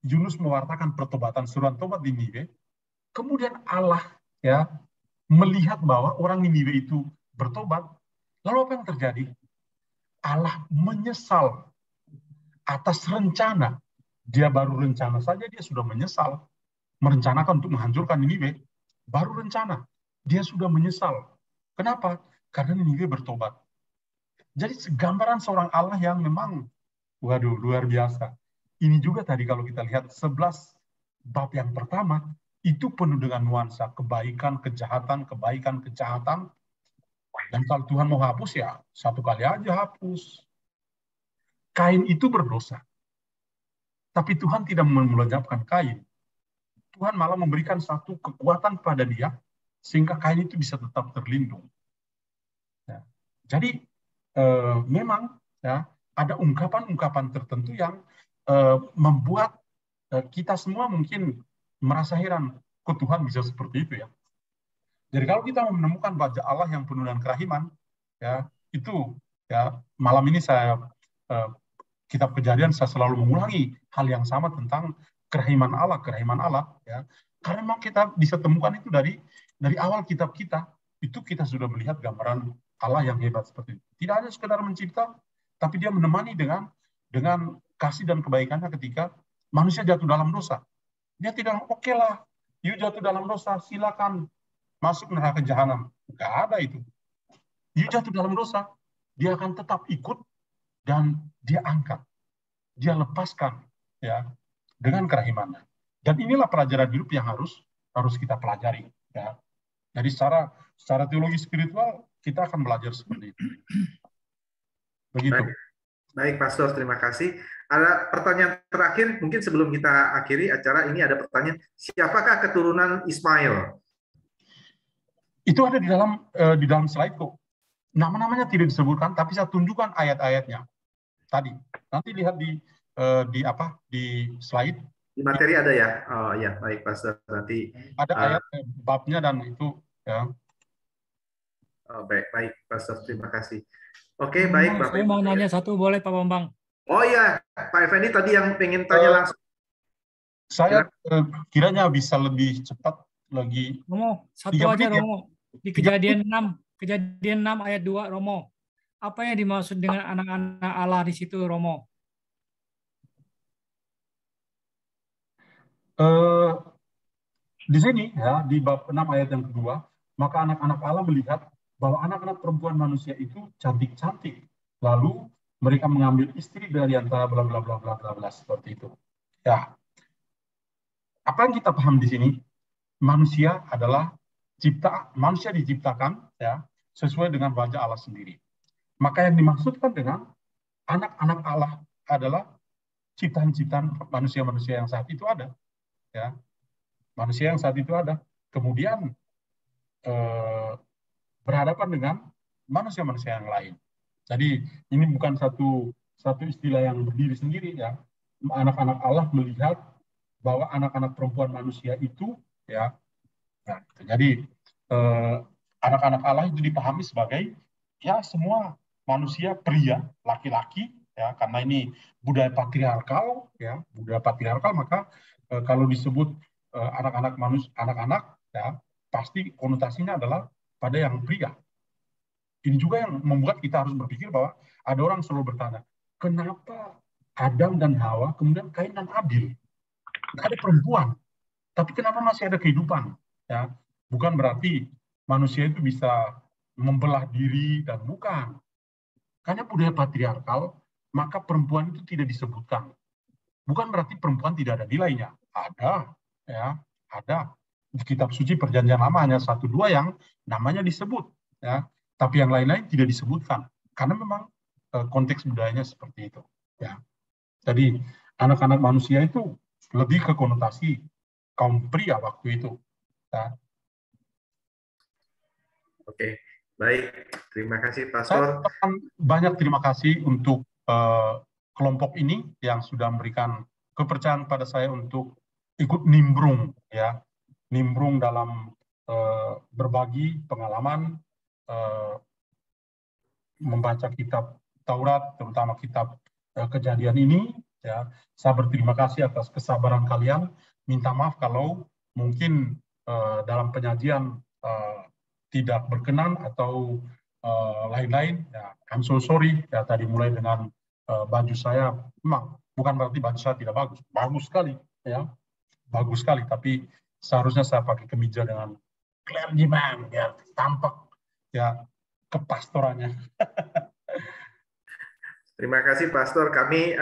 Yunus mewartakan pertobatan, seruan tobat di Niniwe, kemudian Allah, ya, melihat bahwa orang Niniwe itu bertobat. Lalu apa yang terjadi? Allah menyesal atas rencana. Dia baru rencana saja, dia sudah menyesal. Merencanakan untuk menghancurkan Niniwe, baru rencana. Dia sudah menyesal. Kenapa? Karena Niniwe bertobat. Jadi gambaran seorang Allah yang memang, waduh, luar biasa. Ini juga tadi kalau kita lihat 11 bab yang pertama, itu penuh dengan nuansa kebaikan, kejahatan, kebaikan, kejahatan. Dan kalau Tuhan mau hapus ya satu kali aja hapus. Kain itu berdosa. Tapi Tuhan tidak melenyapkan Kain. Tuhan malah memberikan satu kekuatan pada dia sehingga Kain itu bisa tetap terlindung. Ya. Jadi memang ya ada ungkapan-ungkapan tertentu yang membuat kita semua mungkin merasa heran, kok Tuhan bisa seperti itu ya. Jadi kalau kita menemukan wajah Allah yang penuh dengan kerahiman, ya itu ya malam ini saya kitab Kejadian saya selalu mengulangi hal yang sama tentang kerahiman Allah ya. Karena memang kita bisa temukan itu dari awal kitab itu kita sudah melihat gambaran Allah yang hebat seperti itu. Tidak hanya sekedar mencipta, tapi dia menemani dengan kasih dan kebaikannya ketika manusia jatuh dalam dosa. Dia tidak oke lah, you jatuh dalam dosa, silakan masuk neraka jahanam. Nggak ada itu. You jatuh dalam dosa, dia akan tetap ikut dan dia angkat, dia lepaskan ya dengan kerahimannya. Dan inilah pelajaran hidup yang harus kita pelajari ya. Jadi secara teologi spiritual kita akan belajar seperti itu. Begitu. Baik, Pastor, terima kasih. Ada pertanyaan terakhir, mungkin sebelum kita akhiri acara ini ada pertanyaan, siapakah keturunan Ismail? Itu ada di dalam slide kok. Nama-namanya tidak disebutkan, tapi saya tunjukkan ayat-ayatnya tadi. Nanti lihat di slide. Di materi ada ya? Oh ya, baik Pastor. Nanti ada ayat babnya dan itu ya. Oh, baik Pastor, terima kasih. Oke, baik Bapak. Saya mau nanya satu, boleh Pak Bambang? Oh iya, Pak Effendi tadi yang pengen tanya langsung. Saya kiranya bisa lebih cepat lagi. Romo, satu aja Romo. Di Kejadian 6 ayat 2 Romo. Apa yang dimaksud dengan anak-anak Allah di situ Romo? Di sini ya di bab 6 ayat yang kedua, maka anak-anak Allah melihat bahwa anak-anak perempuan manusia itu cantik-cantik. Lalu mereka mengambil istri dari antara bla bla bla bla bla bla seperti itu. Ya. Apa yang kita paham di sini? Manusia diciptakan ya sesuai dengan wajah Allah sendiri. Maka yang dimaksudkan dengan anak-anak Allah adalah ciptaan-ciptaan manusia-manusia yang saat itu ada. Ya. Manusia yang saat itu ada. Kemudian berhadapan dengan manusia-manusia yang lain. Jadi ini bukan satu istilah yang berdiri sendiri ya. Anak-anak Allah melihat bahwa anak-anak perempuan manusia itu ya. Nah, jadi anak-anak Allah itu dipahami sebagai ya semua manusia pria, laki-laki ya, karena ini budaya patriarkal ya, maka kalau disebut anak-anak ya pasti konotasinya adalah pada yang pria. Ini juga yang membuat kita harus berpikir bahwa ada orang selalu bertanya, kenapa Adam dan Hawa kemudian Kain dan Abil? Nggak ada perempuan, tapi kenapa masih ada kehidupan? Ya, bukan berarti manusia itu bisa membelah diri dan bukan. Karena budaya patriarkal, maka perempuan itu tidak disebutkan. Bukan berarti perempuan tidak ada nilainya. Ada, ya, ada. Di kitab suci Perjanjian Lama hanya 1-2 yang namanya disebut, ya. Tapi yang lain-lain tidak disebutkan. Karena memang konteks budayanya seperti itu. Ya. Jadi anak-anak manusia itu lebih ke konotasi kaum pria waktu itu. Ya. Oke, baik. Terima kasih, Pastor. Banyak terima kasih untuk kelompok ini yang sudah memberikan kepercayaan pada saya untuk ikut nimbrung dalam berbagi pengalaman membaca kitab Taurat, terutama kitab Kejadian ini. Ya, saya berterima kasih atas kesabaran kalian. Minta maaf kalau mungkin dalam penyajian tidak berkenan atau lain-lain. Ya, I'm so sorry. Ya, tadi mulai dengan baju saya, memang bukan berarti baju saya tidak bagus. Bagus sekali, ya, bagus sekali. Tapi seharusnya saya pakai kemeja dengan clergyman, ya, tampak ya kepastorannya. Terima kasih Pastor. Kami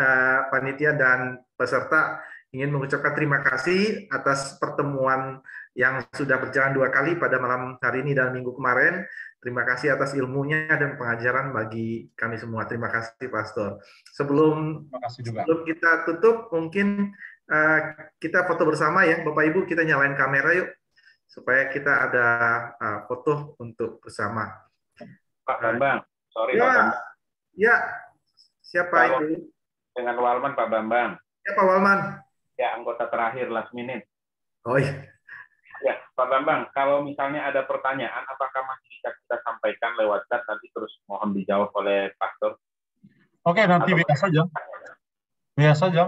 panitia dan peserta ingin mengucapkan terima kasih atas pertemuan yang sudah berjalan 2 kali pada malam hari ini dan minggu kemarin. Terima kasih atas ilmunya dan pengajaran bagi kami semua. Terima kasih, Pastor. Sebelum kita tutup, mungkin kita foto bersama ya, Bapak Ibu. Kita nyalain kamera yuk, supaya kita ada foto untuk bersama. Pak Bambang, sorry ya, Pak Bambang. Ya, siapa itu? Dengan Walman, Pak Bambang. Ya, Pak Walman. Ya, anggota terakhir last minute. Oh iya. Ya, Pak Bambang, kalau misalnya ada pertanyaan, apakah masih bisa kita sampaikan lewat chat, nanti terus mohon dijawab oleh Pastor? Oke, nanti biasa saja. Biasa saja.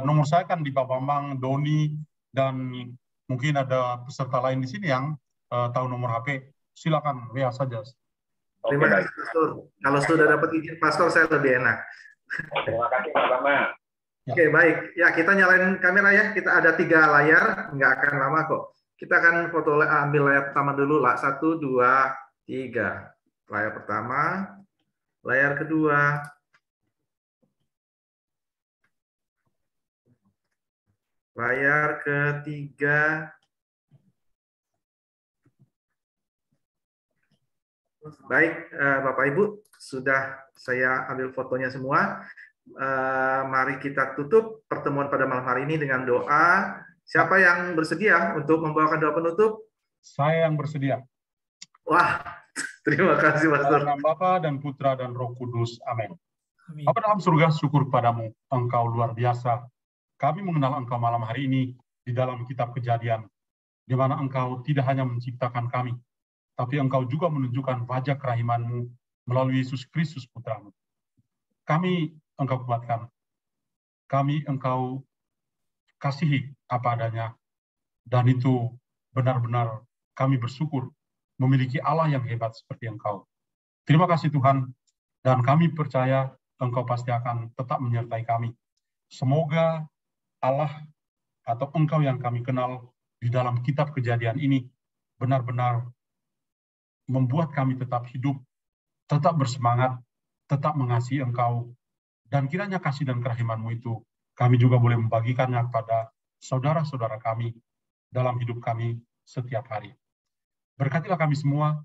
Nomor saya kan di Pak Bambang, Doni, dan mungkin ada peserta lain di sini yang tahu nomor HP. Silakan, biasa saja. Terima kasih, Pastor. Kalau sudah dapat izin Pastor, saya lebih enak. Terima kasih, Pak Bambang. Ya. Oke, baik. Ya, kita nyalain kamera ya. Kita ada 3 layar, nggak akan lama kok. Kita akan foto ambil layar pertama dulu lah. 1, 2, 3. Layar pertama, layar kedua, layar ketiga. Baik, Bapak Ibu, sudah saya ambil fotonya semua. Mari kita tutup pertemuan pada malam hari ini dengan doa. Siapa yang bersedia untuk membawakan doa penutup? Saya yang bersedia. Wah, terima kasih, Pastor. Dalam nama Bapa dan Putra dan Roh Kudus. Amin. Bapa dalam surga, syukur padamu, Engkau luar biasa. Kami mengenal Engkau malam hari ini di dalam kitab Kejadian, di mana Engkau tidak hanya menciptakan kami, tapi Engkau juga menunjukkan wajah kerahiman-Mu melalui Yesus Kristus Putra-Mu. Kami Engkau kuatkan, kami Engkau kasihi apa adanya, dan itu benar-benar kami bersyukur memiliki Allah yang hebat seperti Engkau. Terima kasih Tuhan, dan kami percaya Engkau pasti akan tetap menyertai kami. Semoga Allah atau Engkau yang kami kenal di dalam kitab Kejadian ini benar-benar membuat kami tetap hidup, tetap bersemangat, tetap mengasihi Engkau, dan kiranya kasih dan kerahiman-Mu itu kami juga boleh membagikannya kepada saudara-saudara kami dalam hidup kami setiap hari. Berkatilah kami semua,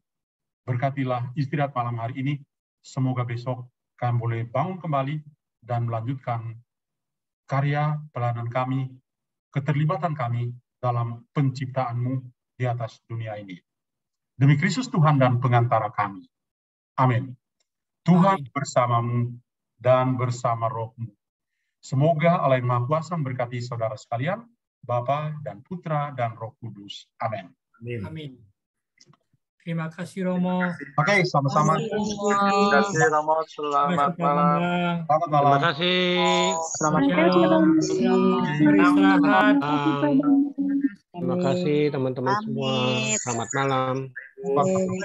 berkatilah istirahat malam hari ini, semoga besok kami boleh bangun kembali dan melanjutkan karya pelayanan kami, keterlibatan kami dalam penciptaan-Mu di atas dunia ini. Demi Kristus Tuhan dan pengantara kami. Amin. Tuhan bersamamu dan bersama roh-Mu. Semoga Allah yang Maha Kuasa memberkati saudara sekalian, Bapa dan Putra dan Roh Kudus. Amin. Amin. Terima kasih Romo. Oke, sama-sama. Terima kasih Romo. Selamat malam. Selamat malam. Terima kasih. Selamat malam. Istirahat. Terima kasih teman-teman semua. Selamat malam.